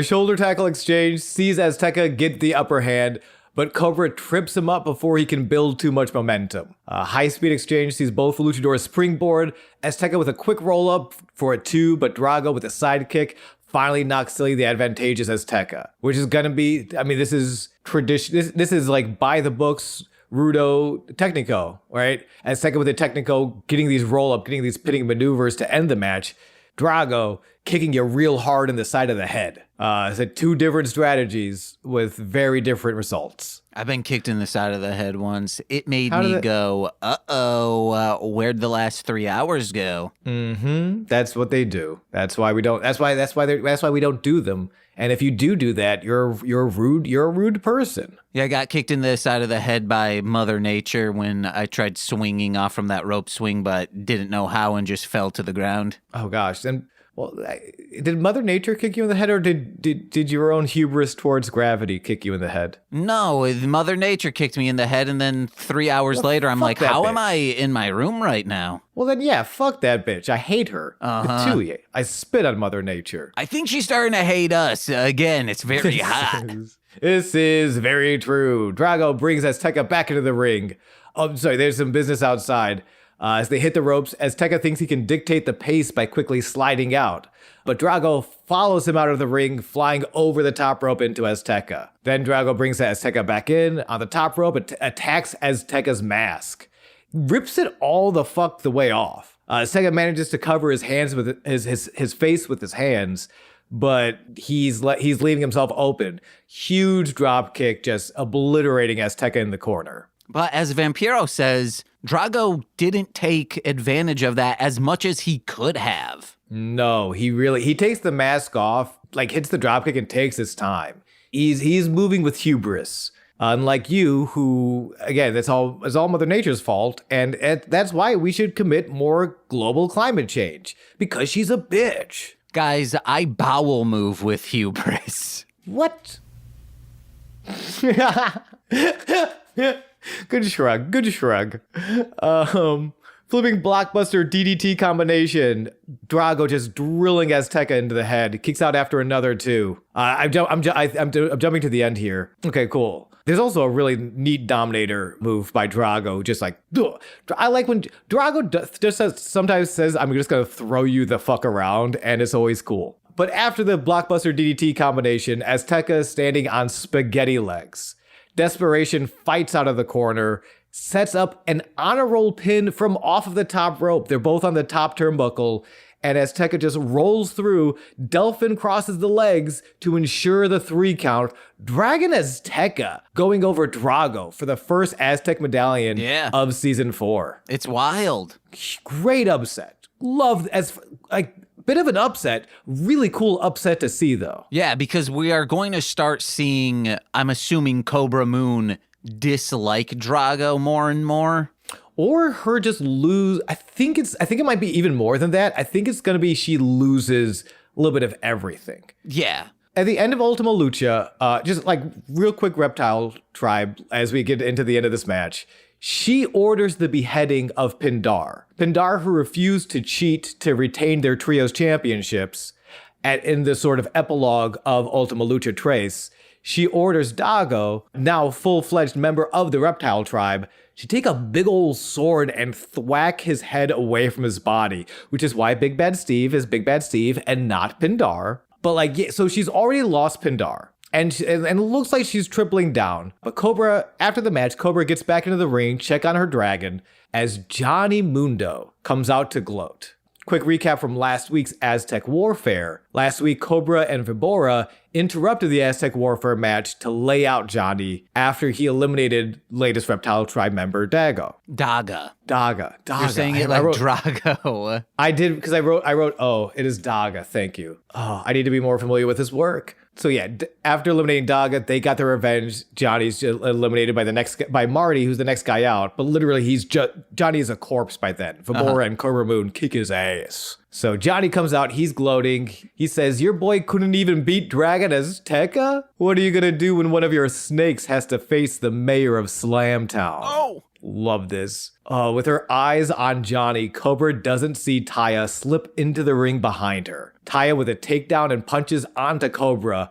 Shoulder tackle exchange, sees Azteca get the upper hand, but Cobra trips him up before he can build too much momentum. High-speed exchange sees both luchadors springboard, Azteca with a quick roll-up for a 2, but Drago with a side kick finally knocks silly the advantageous Azteca, which is gonna be, I mean, this is tradition. This is like by the books, Rudo Technico, right? Azteca with a Technico, getting these roll-up, getting these pitting maneuvers to end the match. Drago kicking you real hard in the side of the head. So 2 different strategies with very different results. I've been kicked in the side of the head once. It made me go, where'd the last 3 hours go? Mm-hmm. That's what they do. That's why we don't. That's why we don't do them. And if you do that, you're rude. You're a rude person. Yeah, I got kicked in the side of the head by Mother Nature when I tried swinging off from that rope swing, but didn't know how and just fell to the ground. Oh gosh, then. Well, did Mother Nature kick you in the head, or did your own hubris towards gravity kick you in the head? No, Mother Nature kicked me in the head, and then 3 hours later, I'm like, how am I in my room right now? Well, then, yeah, fuck that bitch. I hate her. Too. I spit on Mother Nature. I think she's starting to hate us. Again, it's very hot. This is very true. Drago brings Azteca back into the ring. Oh, I'm sorry, there's some business outside. As they hit the ropes, Azteca thinks he can dictate the pace by quickly sliding out. But Drago follows him out of the ring, flying over the top rope into Azteca. Then Drago brings Azteca back in on the top rope, attacks Azteca's mask. Rips it all the fuck the way off. Azteca manages to cover his hands with his face with his hands, but he's leaving himself open. Huge drop kick, just obliterating Azteca in the corner. But as Vampiro says, Drago didn't take advantage of that as much as he could have. No, he takes the mask off, like hits the dropkick and takes his time. He's moving with hubris. Unlike you, who, again, it's all Mother Nature's fault, and that's why we should commit more global climate change, because she's a bitch. Guys, I bowel move with hubris. What? Good shrug. Flipping blockbuster DDT combination. Drago just drilling Azteca into the head. Kicks out after another 2. I'm jumping to the end here. Okay, cool. There's also a really neat Dominator move by Drago. Just like, ugh. I like when Drago sometimes says, I'm just going to throw you the fuck around, and it's always cool. But after the blockbuster DDT combination, Azteca is standing on spaghetti legs. Desperation fights out of the corner, sets up an honor roll pin from off of the top rope. They're both on the top turnbuckle, And Azteca just rolls through, Delphin crosses the legs to ensure the 3 count. Dragon Azteca going over Drago for the first Aztec medallion of season 4. It's wild. Great upset. Loved as like bit of an upset. Really cool upset to see though. Yeah, because we are going to start seeing, I'm assuming, Cobra Moon dislike Drago more and more. Or her just lose. I think it might be even more than that. I think it's going to be she loses a little bit of everything. Yeah. At the end of Ultima Lucha, just like real quick reptile tribe, as we get into the end of this match, she orders the beheading of Pindar. Pindar, who refused to cheat to retain their trios championships, in the sort of epilogue of Ultima Lucha Tres, she orders Dago, now full-fledged member of the reptile tribe, to take a big old sword and thwack his head away from his body, which is why Big Bad Steve is Big Bad Steve and not Pindar. But like, yeah, so she's already lost Pindar. And it looks like she's tripling down. But Cobra, after the match, Cobra gets back into the ring, check on her dragon, as Johnny Mundo comes out to gloat. Quick recap from last week's Aztec Warfare. Last week, Cobra and Vibora interrupted the Aztec Warfare match to lay out Johnny after he eliminated latest Reptile Tribe member Daga. You're saying it like Drago. I did, because I wrote, oh, it is Daga, thank you. Oh, I need to be more familiar with his work. So yeah, after eliminating Daga, they got their revenge. Johnny's eliminated by Marty, who's the next guy out. But literally, Johnny is a corpse by then. Vibora and Cobra Moon kick his ass. So Johnny comes out, he's gloating. He says, your boy couldn't even beat Dragon Azteca? What are you gonna do when one of your snakes has to face the mayor of Slamtown? Oh! Love this. With her eyes on Johnny, Cobra doesn't see Taya slip into the ring behind her. Taya with a takedown and punches onto Cobra.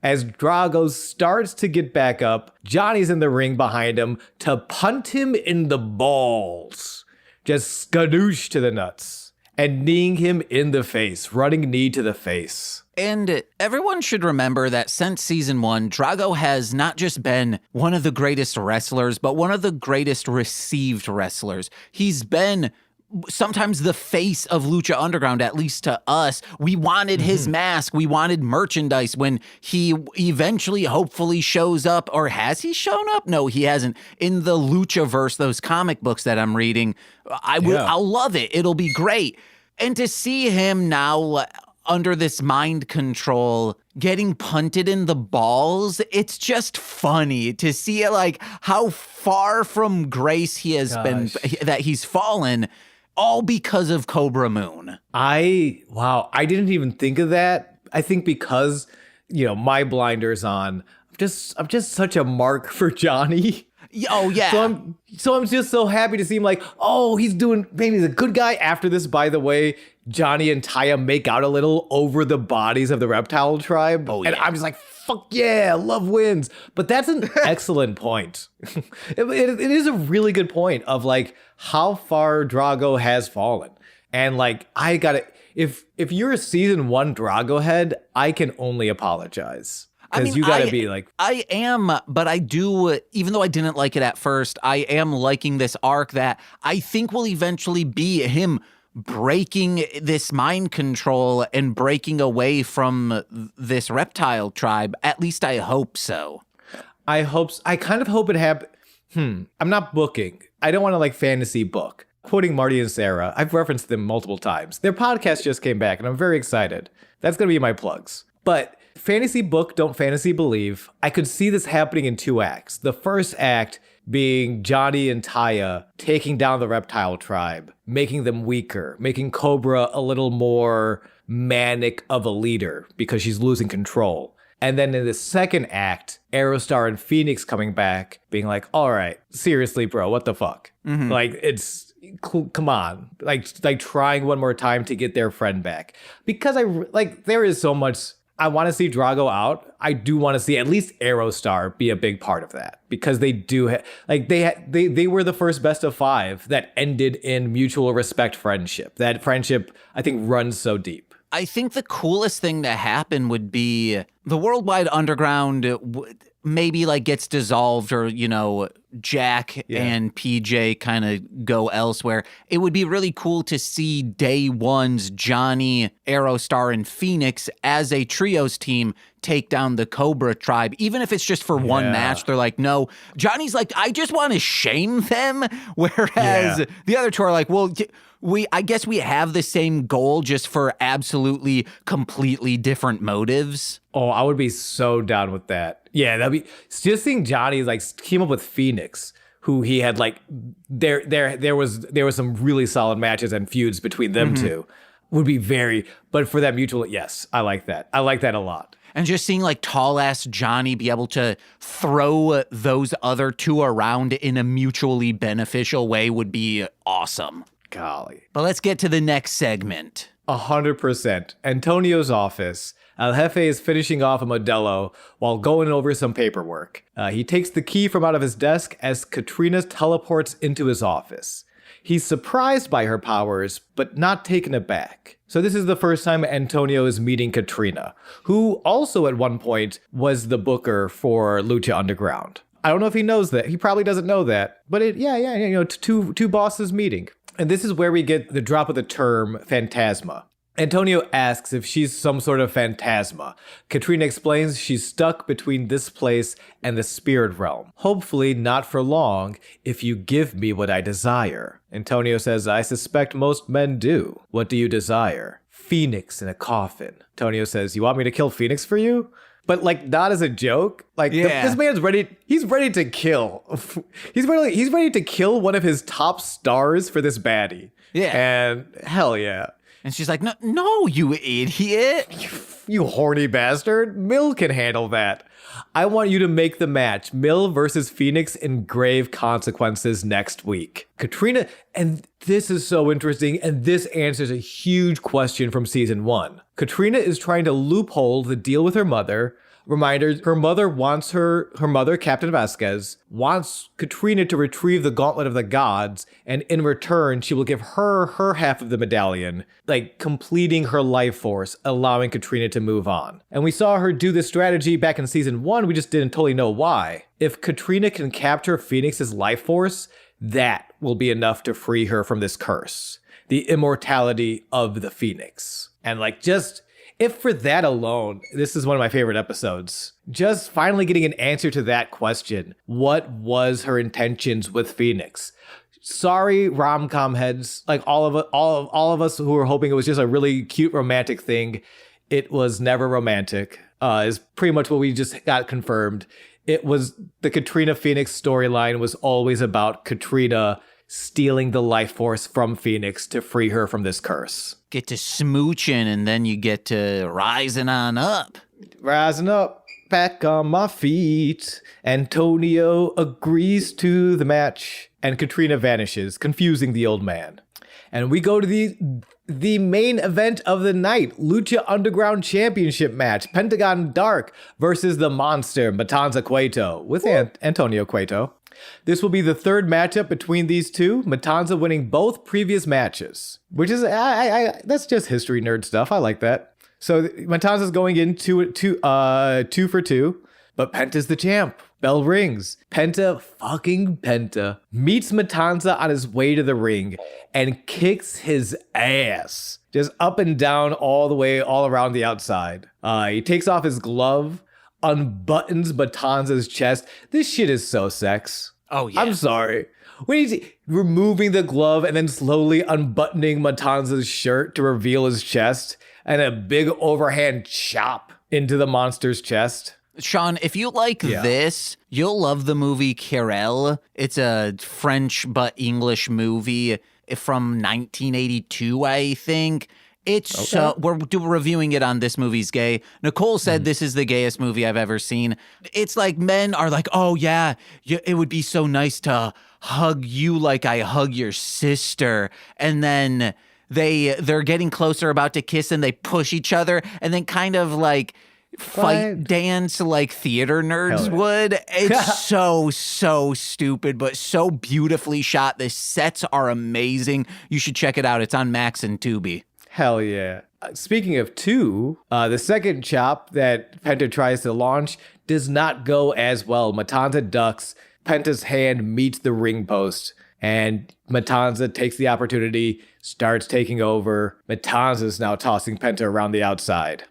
As Drago starts to get back up, Johnny's in the ring behind him to punt him in the balls. Just skadoosh to the nuts. And kneeing him in the face, running knee to the face. And everyone should remember that since season 1, Drago has not just been one of the greatest wrestlers, but one of the greatest received wrestlers. He's been sometimes the face of Lucha Underground, at least to us. We wanted his mask. We wanted merchandise when he eventually hopefully shows up. Or has he shown up? No, he hasn't. In the Luchaverse, those comic books that I'm reading, I'll love it. It'll be great. And to see him now under this mind control, getting punted in the balls, it's just funny to see it, like how far from grace he has been, that he's fallen, all because of Cobra Moon. I didn't even think of that. I think because, my blinders on, I'm just such a mark for Johnny. Oh yeah. So I'm just so happy to see him like, oh, maybe he's a good guy. After this, by the way, Johnny and Taya make out a little over the bodies of the reptile tribe. Oh yeah. And I'm just like, fuck yeah, love wins. But that's an excellent point. It is a really good point of like how far Drago has fallen. And like, if you're a season 1 Drago head, I can only apologize. Because you gotta be like... I am, but I do, even though I didn't like it at first, I am liking this arc that I think will eventually be him breaking this mind control and breaking away from this reptile tribe. At least I hope so. I kind of hope it happens. I'm not booking. I don't want to like fantasy book. Quoting Marty and Sarah, I've referenced them multiple times. Their podcast just came back and I'm very excited. That's gonna be my plugs. But fantasy book, don't fantasy believe. I could see this happening in 2 acts. The first act being Johnny and Taya taking down the reptile tribe, making them weaker, making Cobra a little more manic of a leader because she's losing control. And then in the second act, Aerostar and Phoenix coming back, being like, all right, seriously, bro, what the fuck? Like, come on. Like trying one more time to get their friend back. Because there is so much... I want to see Drago out. I do want to see at least Aerostar be a big part of that because they do they were the first best of 5 that ended in mutual respect friendship. That friendship I think runs so deep. I think the coolest thing to happen would be the Worldwide Underground maybe like gets dissolved, or, you know, Jack and PJ kind of go elsewhere. It would be really cool to see Day One's Johnny, Aerostar, and Phoenix as a trios team take down the Cobra tribe, even if it's just for one match. They're like, no. Johnny's like, I just want to shame them, whereas the other two are like, well, I guess we have the same goal, just for absolutely completely different motives. Oh, I would be so down with that. Yeah, that'd be just seeing Johnny like team up with Phoenix, who he had like there was some really solid matches and feuds between them two. Would be but for that mutual, yes, I like that. I like that a lot. And just seeing like tall ass Johnny be able to throw those other two around in a mutually beneficial way would be awesome. Golly. But let's get to the next segment. 100%. Antonio's office. El Jefe is finishing off a Modelo while going over some paperwork. He takes the key from out of his desk as Katrina teleports into his office. He's surprised by her powers, but not taken aback. So this is the first time Antonio is meeting Katrina, who also at one point was the booker for Lucha Underground. I don't know if he knows that. He probably doesn't know that. But you know, two bosses meeting. And this is where we get the drop of the term phantasma. Antonio asks if she's some sort of phantasma. Katrina explains she's stuck between this place and the spirit realm. Hopefully not for long, if you give me what I desire. Antonio says, I suspect most men do. What do you desire? Phoenix in a coffin. Antonio says, you want me to kill Phoenix for you? But like not as a joke. Like this man's ready. He's ready to kill. He's ready to kill one of his top stars for this baddie. Yeah. And hell yeah. And she's like, no, you idiot. You horny bastard. Mill can handle that. I want you to make the match Mill versus Phoenix in Grave Consequences next week. Katrina, and this is so interesting, and this answers a huge question from season 1. Katrina is trying to loophole the deal with her mother. Reminder, her mother, Captain Vasquez, wants Katrina to retrieve the Gauntlet of the Gods, and in return, she will give her half of the medallion, like completing her life force, allowing Katrina to move on. And we saw her do this strategy back in season 1, we just didn't totally know why. If Katrina can capture Phoenix's life force, that will be enough to free her from this curse. The immortality of the Phoenix. And like if for that alone, this is one of my favorite episodes. Just finally getting an answer to that question. What was her intentions with Phoenix? Sorry, rom-com heads, like all of us who were hoping it was just a really cute romantic thing. It was never romantic. Is pretty much what we just got confirmed. It was the Katrina Phoenix storyline was always about Katrina stealing the life force from Phoenix to free her from this curse. Get to smooching, and then you get to rising on up. Rising up, back on my feet. Antonio agrees to the match, and Katrina vanishes, confusing the old man. And we go to the main event of the night, Lucha Underground Championship match, Pentagón Dark versus the monster, Matanza Cueto, with Antonio Cueto. This will be the third matchup between these two, Matanza winning both previous matches, which is, that's just history nerd stuff. I like that. So Matanza's going in two for two, but Penta's the champ. Bell rings. Penta meets Matanza on his way to the ring and kicks his ass. Just up and down all the way, all around the outside. He takes off his glove, unbuttons Matanza's chest. This shit is so sex. Oh, yeah. I'm sorry. When he's removing the glove and then slowly unbuttoning Matanza's shirt to reveal his chest and a big overhand chop into the monster's chest. Sean, if you like this, you'll love the movie Querelle. It's a French but English movie from 1982, I think. It's so we're reviewing it on This Movie's Gay. Nicole said this is the gayest movie I've ever seen. It's like men are like, oh yeah, it would be so nice to hug you like I hug your sister, and then they're getting closer, about to kiss, and they push each other, and then kind of like fight dance like theater nerds would. It's so stupid, but so beautifully shot. The sets are amazing. You should check it out. It's on Max and Tubi. Hell yeah. Speaking of 2, the second chop that Penta tries to launch does not go as well. Matanza ducks. Penta's hand meets the ring post, and Matanza takes the opportunity, starts taking over. Matanza's now tossing Penta around the outside.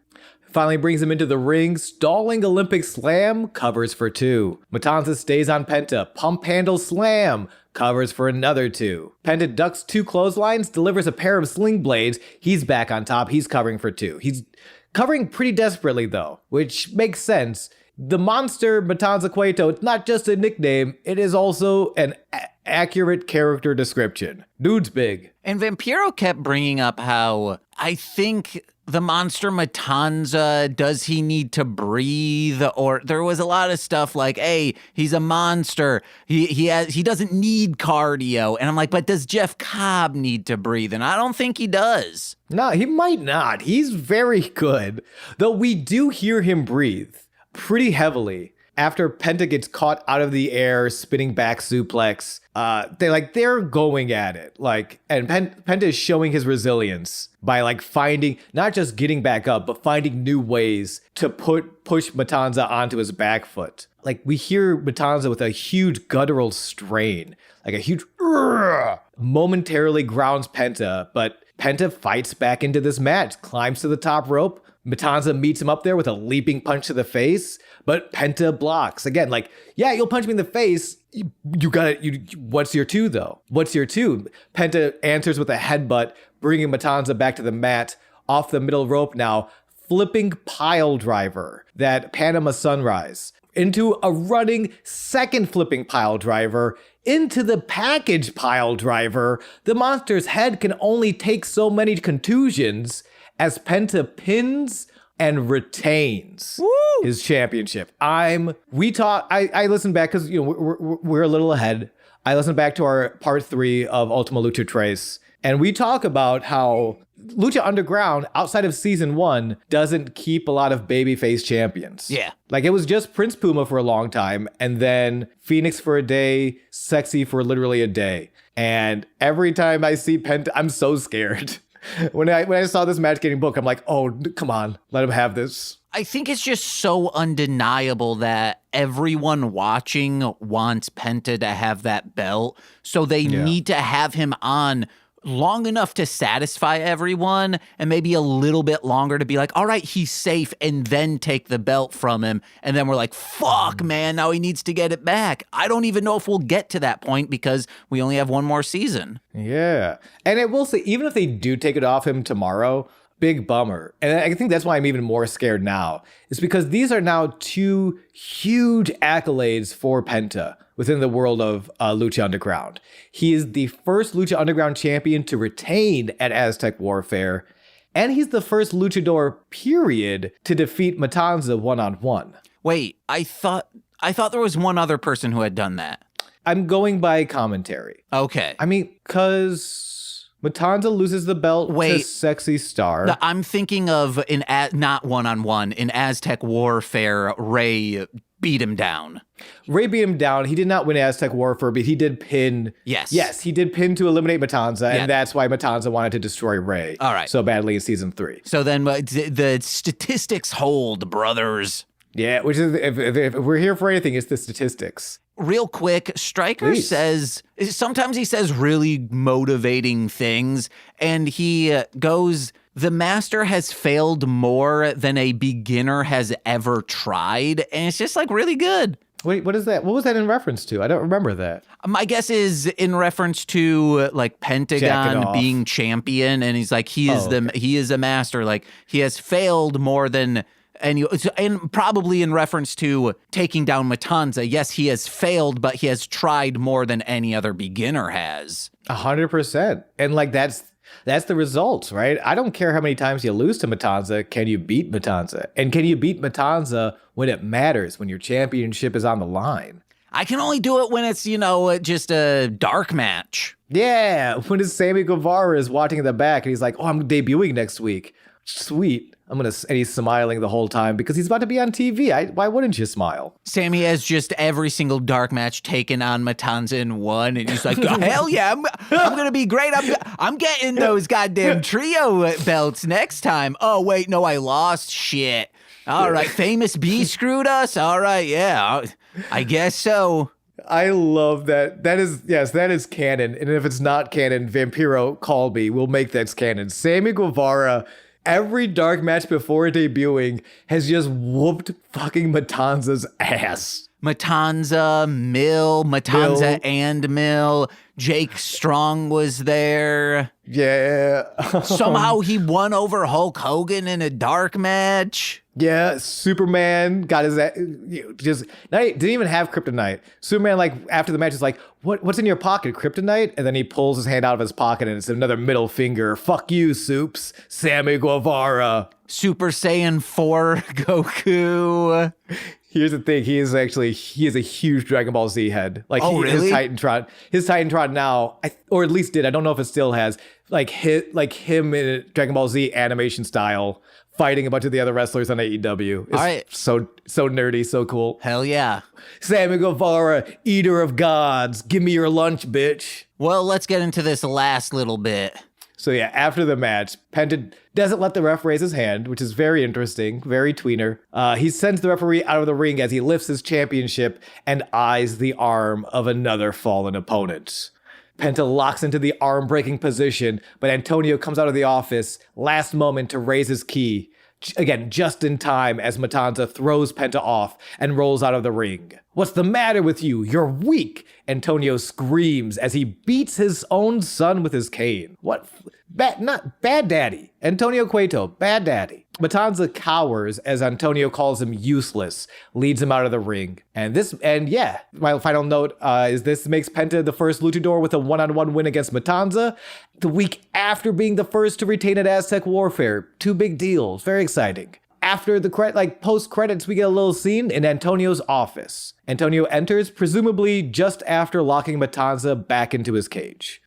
Finally brings him into the ring, stalling Olympic slam, covers for 2. Matanza stays on Penta, pump handle slam, covers for another 2. Penta ducks 2 clotheslines, delivers a pair of sling blades. He's back on top, he's covering for 2. He's covering pretty desperately though, which makes sense. The monster Matanza Cueto, it's not just a nickname, it is also an accurate character description. Dude's big. And Vampiro kept bringing up how I think the monster Matanza, does he need to breathe? Or there was a lot of stuff like, hey, he's a monster. He doesn't need cardio. And I'm like, but does Jeff Cobb need to breathe? And I don't think he does. No, he might not. He's very good. Though we do hear him breathe pretty heavily after Penta gets caught out of the air, spinning back suplex. They're going at it. And Penta is showing his resilience by finding, not just getting back up, but finding new ways to push Matanza onto his back foot. We hear Matanza with a huge guttural strain, a huge momentarily grounds Penta, but Penta fights back into this match, climbs to the top rope. Matanza meets him up there with a leaping punch to the face, but Penta blocks. Again, yeah, you'll punch me in the face. You got it. What's your 2, though? What's your 2? Penta answers with a headbutt, bringing Matanza back to the mat, off the middle rope now, flipping pile driver, that Panama Sunrise, into a running second flipping pile driver, into the package pile driver. The monster's head can only take so many contusions as Penta pins and retains his championship. I listened back because we're a little ahead. I listened back to our part 3 of Ultima Lucha Trace, and we talk about how Lucha Underground, outside of season 1, doesn't keep a lot of babyface champions. Yeah. It was just Prince Puma for a long time, and then Phoenix for a day, Sexy for literally a day. And every time I see Penta, I'm so scared. When I saw this match getting booked, I'm like, oh, come on, let him have this. I think it's just so undeniable that everyone watching wants Penta to have that belt. So they need to have him on long enough to satisfy everyone and maybe a little bit longer to be like, all right, he's safe, and then take the belt from him. And then we're like, fuck, man, now he needs to get it back. I don't even know if we'll get to that point because we only have one more season. Yeah. And I will say, even if they do take it off him tomorrow, big bummer. And I think that's why I'm even more scared now, is because these are now 2 huge accolades for Penta within the world of Lucha Underground. He is the first Lucha Underground champion to retain at Aztec Warfare, and he's the first luchador, period, to defeat Matanza one-on-one. Wait, I thought there was one other person who had done that. I'm going by commentary. Okay. I mean, because Matanza loses the belt to Sexy Star. I'm thinking of not one-on-one. In Aztec Warfare, Ray beat him down. Ray beat him down. He did not win Aztec Warfare, but he did pin. Yes. Yes, he did pin to eliminate Matanza, and that's why Matanza wanted to destroy Ray so badly in season 3. So then the statistics hold, brothers. Yeah, which is, if we're here for anything, it's the statistics. Real quick, Stryker says, sometimes he says really motivating things, and he goes, the master has failed more than a beginner has ever tried, and it's just really good. Wait, what is that? What was that in reference to? I don't remember that. My guess is in reference to Pentagón being champion, and he's like, he is a master. He has failed more than. And probably in reference to taking down Matanza. Yes, he has failed, but he has tried more than any other beginner has. 100%. And that's the results, right? I don't care how many times you lose to Matanza. Can you beat Matanza? And can you beat Matanza when it matters, when your championship is on the line? I can only do it when it's, just a dark match. Yeah, when Sammy Guevara is watching in the back and he's like, oh, I'm debuting next week. sweet. And he's smiling the whole time because he's about to be on TV. Why wouldn't you smile? Sammy has just every single dark match taken on Matanza and won, and he's like, hell yeah, I'm gonna be great. I'm getting those goddamn trio belts next time. Oh wait, no, I lost. Shit. All right, Famous B screwed us. All right, yeah, I guess so. I love that. That is canon. And if it's not canon, Vampiro, call me. We'll make that canon. Sammy Guevara, every dark match before debuting, has just whooped fucking Matanza's ass. Matanza and Mill. Jake Strong was there. Yeah. Somehow he won over Hulk Hogan in a dark match. Yeah, Superman got his didn't even have kryptonite. Superman, like, after the match is like, what's in your pocket, kryptonite? And then he pulls his hand out of his pocket and it's another middle finger. Fuck you, Soups. Sammy Guevara. Super Saiyan 4 Goku. Here's the thing, he is a huge Dragon Ball Z head. Like, really? His Titantron now, or at least did, I don't know if it still has, like him in a Dragon Ball Z animation style, fighting a bunch of the other wrestlers on AEW. It's all right. so nerdy, so cool. Hell yeah. Sammy Guevara, eater of gods, give me your lunch, bitch. Well, let's get into this last little bit. So yeah, after the match, Penta doesn't let the ref raise his hand, which is very interesting, very tweener. He sends the referee out of the ring as he lifts his championship and eyes the arm of another fallen opponent. Penta locks into the arm-breaking position, but Antonio comes out of the office last moment to raise his key. Again, just in time as Matanza throws Penta off and rolls out of the ring. What's the matter with you? You're weak! Antonio screams as he beats his own son with his cane. What? Not bad daddy. Antonio Cueto, bad daddy. Matanza cowers as Antonio calls him useless, leads him out of the ring. And my final note is this makes Penta the first luchador with a one-on-one win against Matanza, the week after being the first to retain at Aztec Warfare. Two big deals, very exciting. After the post-credits, we get a little scene in Antonio's office. Antonio enters, presumably just after locking Matanza back into his cage.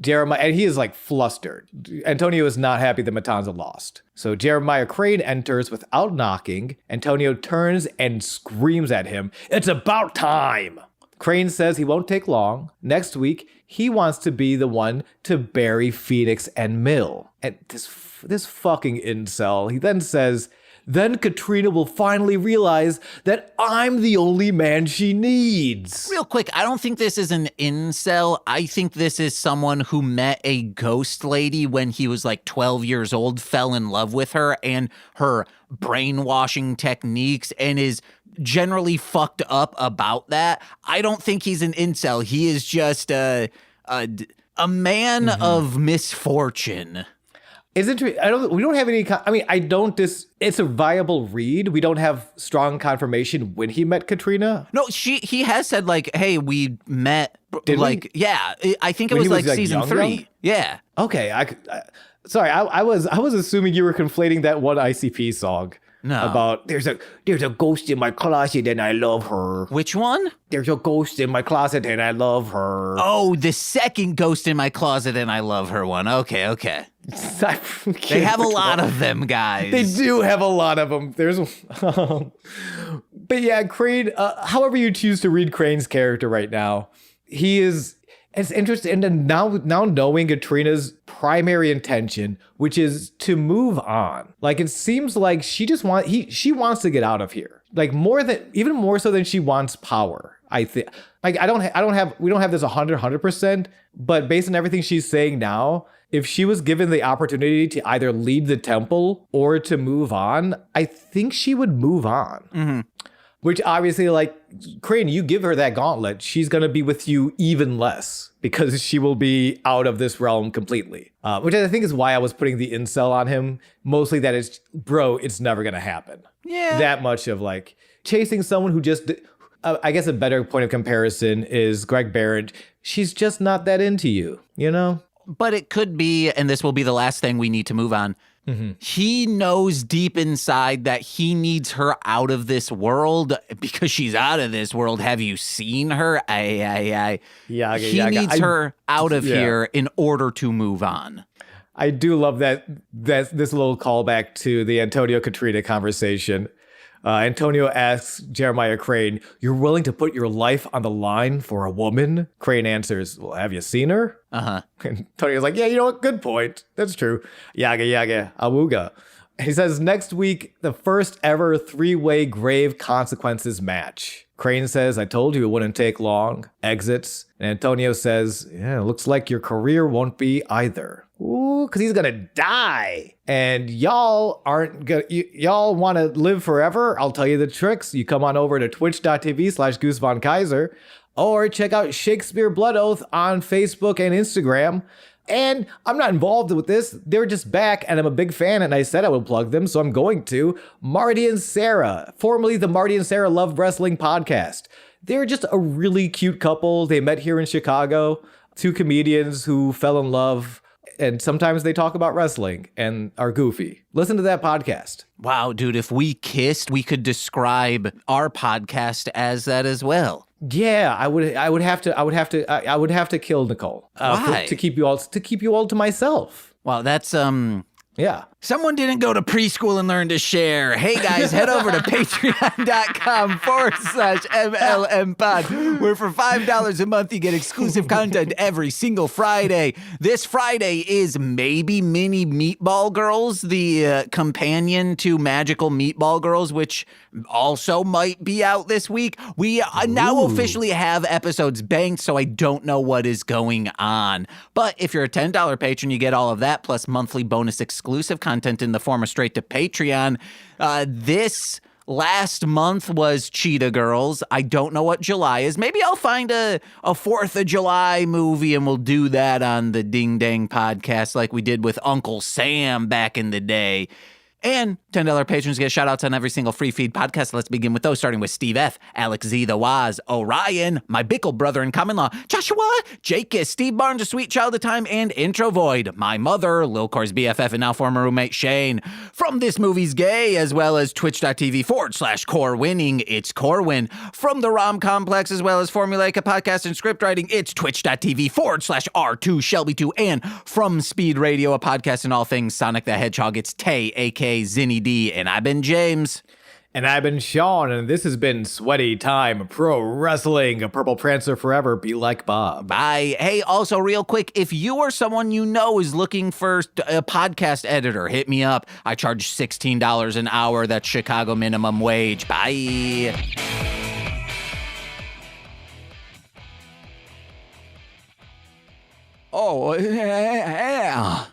Jeremiah, and he is like flustered. Antonio is not happy that Matanza lost. So Jeremiah Crane enters without knocking. Antonio turns and screams at him, "It's about time!" Crane says he won't take long. Next week, he wants to be the one to bury Phoenix and Mill. And this fucking incel, he then says, then Katrina will finally realize that I'm the only man she needs. Real quick, I don't think this is an incel. I think this is someone who met a ghost lady when he was like 12 years old, fell in love with her and her brainwashing techniques, and is generally fucked up about that. I don't think he's an incel. He is just a man of misfortune. Is it true? We don't have any. It's a viable read. We don't have strong confirmation when he met Katrina. No, he has said like, "Hey, we met." Did like, we? Yeah, I think it was like season young, 3. young? Yeah. Okay. Sorry, I was assuming you were conflating that one ICP song. No. About there's a ghost in my closet and I love her. Which one? There's a ghost in my closet and I love her. Oh, the second ghost in my closet and I love her one. Okay. They have a lot of them, guys. They do have a lot of them. But yeah, Crane, however you choose to read Crane's character right now, it's interesting. And now knowing Katrina's primary intention, which is to move on. Like, it seems like she wants to get out of here. Like, even more so than she wants power. I think. Like, we don't have this 100%, but based on everything she's saying now, if she was given the opportunity to either lead the temple or to move on, I think she would move on. Mm-hmm. Which obviously, like, Crane, you give her that gauntlet, she's going to be with you even less because she will be out of this realm completely. Which I think is why I was putting the incel on him. Mostly that it's never going to happen. Yeah. That much of, like, chasing someone who just... I guess a better point of comparison is Greg Barrett. She's just not that into you, you know? But it could be, and this will be the last thing we need to move on. Mm-hmm. He knows deep inside that he needs her out of this world because she's out of this world. Have you seen her? He needs her out of here in order to move on. I do love that this little callback to the Antonio Katrina conversation. Antonio asks Jeremiah Crane, "You're willing to put your life on the line for a woman?" Crane answers, "Well, have you seen her?" Uh-huh. And Antonio's like, "Yeah, you know what? Good point. That's true. Yaga, awooga." He says, "Next week, the first ever 3-way grave consequences match." Crane says, "I told you it wouldn't take long." Exits. And Antonio says, "Yeah, looks like your career won't be either." Ooh, because he's gonna die. And y'all aren't gonna, y'all want to live forever? I'll tell you the tricks. You come on over to twitch.tv/Goose Von Kaiser, or check out Shakespeare Blood Oath on Facebook and Instagram. And I'm not involved with this. They're just back, and I'm a big fan, and I said I would plug them, so I'm going to. Marty and Sarah, formerly the Marty and Sarah Love Wrestling podcast. They're just a really cute couple. They met here in Chicago. 2 comedians who fell in love, and sometimes they talk about wrestling and are goofy. Listen to that podcast. Wow, dude, if we kissed, we could describe our podcast as that as well. Yeah, I would have to kill Nicole. Why? To keep you all to myself. Wow, that's Yeah. Someone didn't go to preschool and learn to share. Hey guys, head over to patreon.com/MLM pod, where for $5 a month you get exclusive content every single Friday. This Friday is Maybe Mini Meatball Girls, the companion to Magical Meatball Girls, which also might be out this week. We now officially have episodes banked, so I don't know what is going on. But if you're a $10 patron, you get all of that, plus monthly bonus exclusive content in the form of straight to Patreon. This last month was Cheetah Girls. I don't know what July is. Maybe I'll find a 4th of July movie and we'll do that on the Ding Dang podcast like we did with Uncle Sam back in the day. And $10 patrons get shout-outs on every single free feed podcast. Let's begin with those, starting with Steve F., Alex Z, The Waz, Orion, my Bickle brother in common law, Joshua, Jake, Steve Barnes, a sweet child of time, and Intro Void, my mother, Lil Cor's BFF, and now former roommate Shane. From This Movie's Gay, as well as twitch.tv/Core Winning, it's Corwin. From the Rom Complex, as well as Formulaica Podcast and Script Writing, it's twitch.tv/R2 Shelby2. And from Speed Radio, a podcast and all things Sonic the Hedgehog, it's Tay, a.k.a. Zinny D, and I've been James. And I've been Sean, and this has been Sweaty Time Pro Wrestling, a Purple Prancer forever, be like Bob. Bye. Hey, also real quick, if you or someone you know is looking for a podcast editor, hit me up. I charge $16 an hour. That's Chicago minimum wage. Bye. Oh, yeah.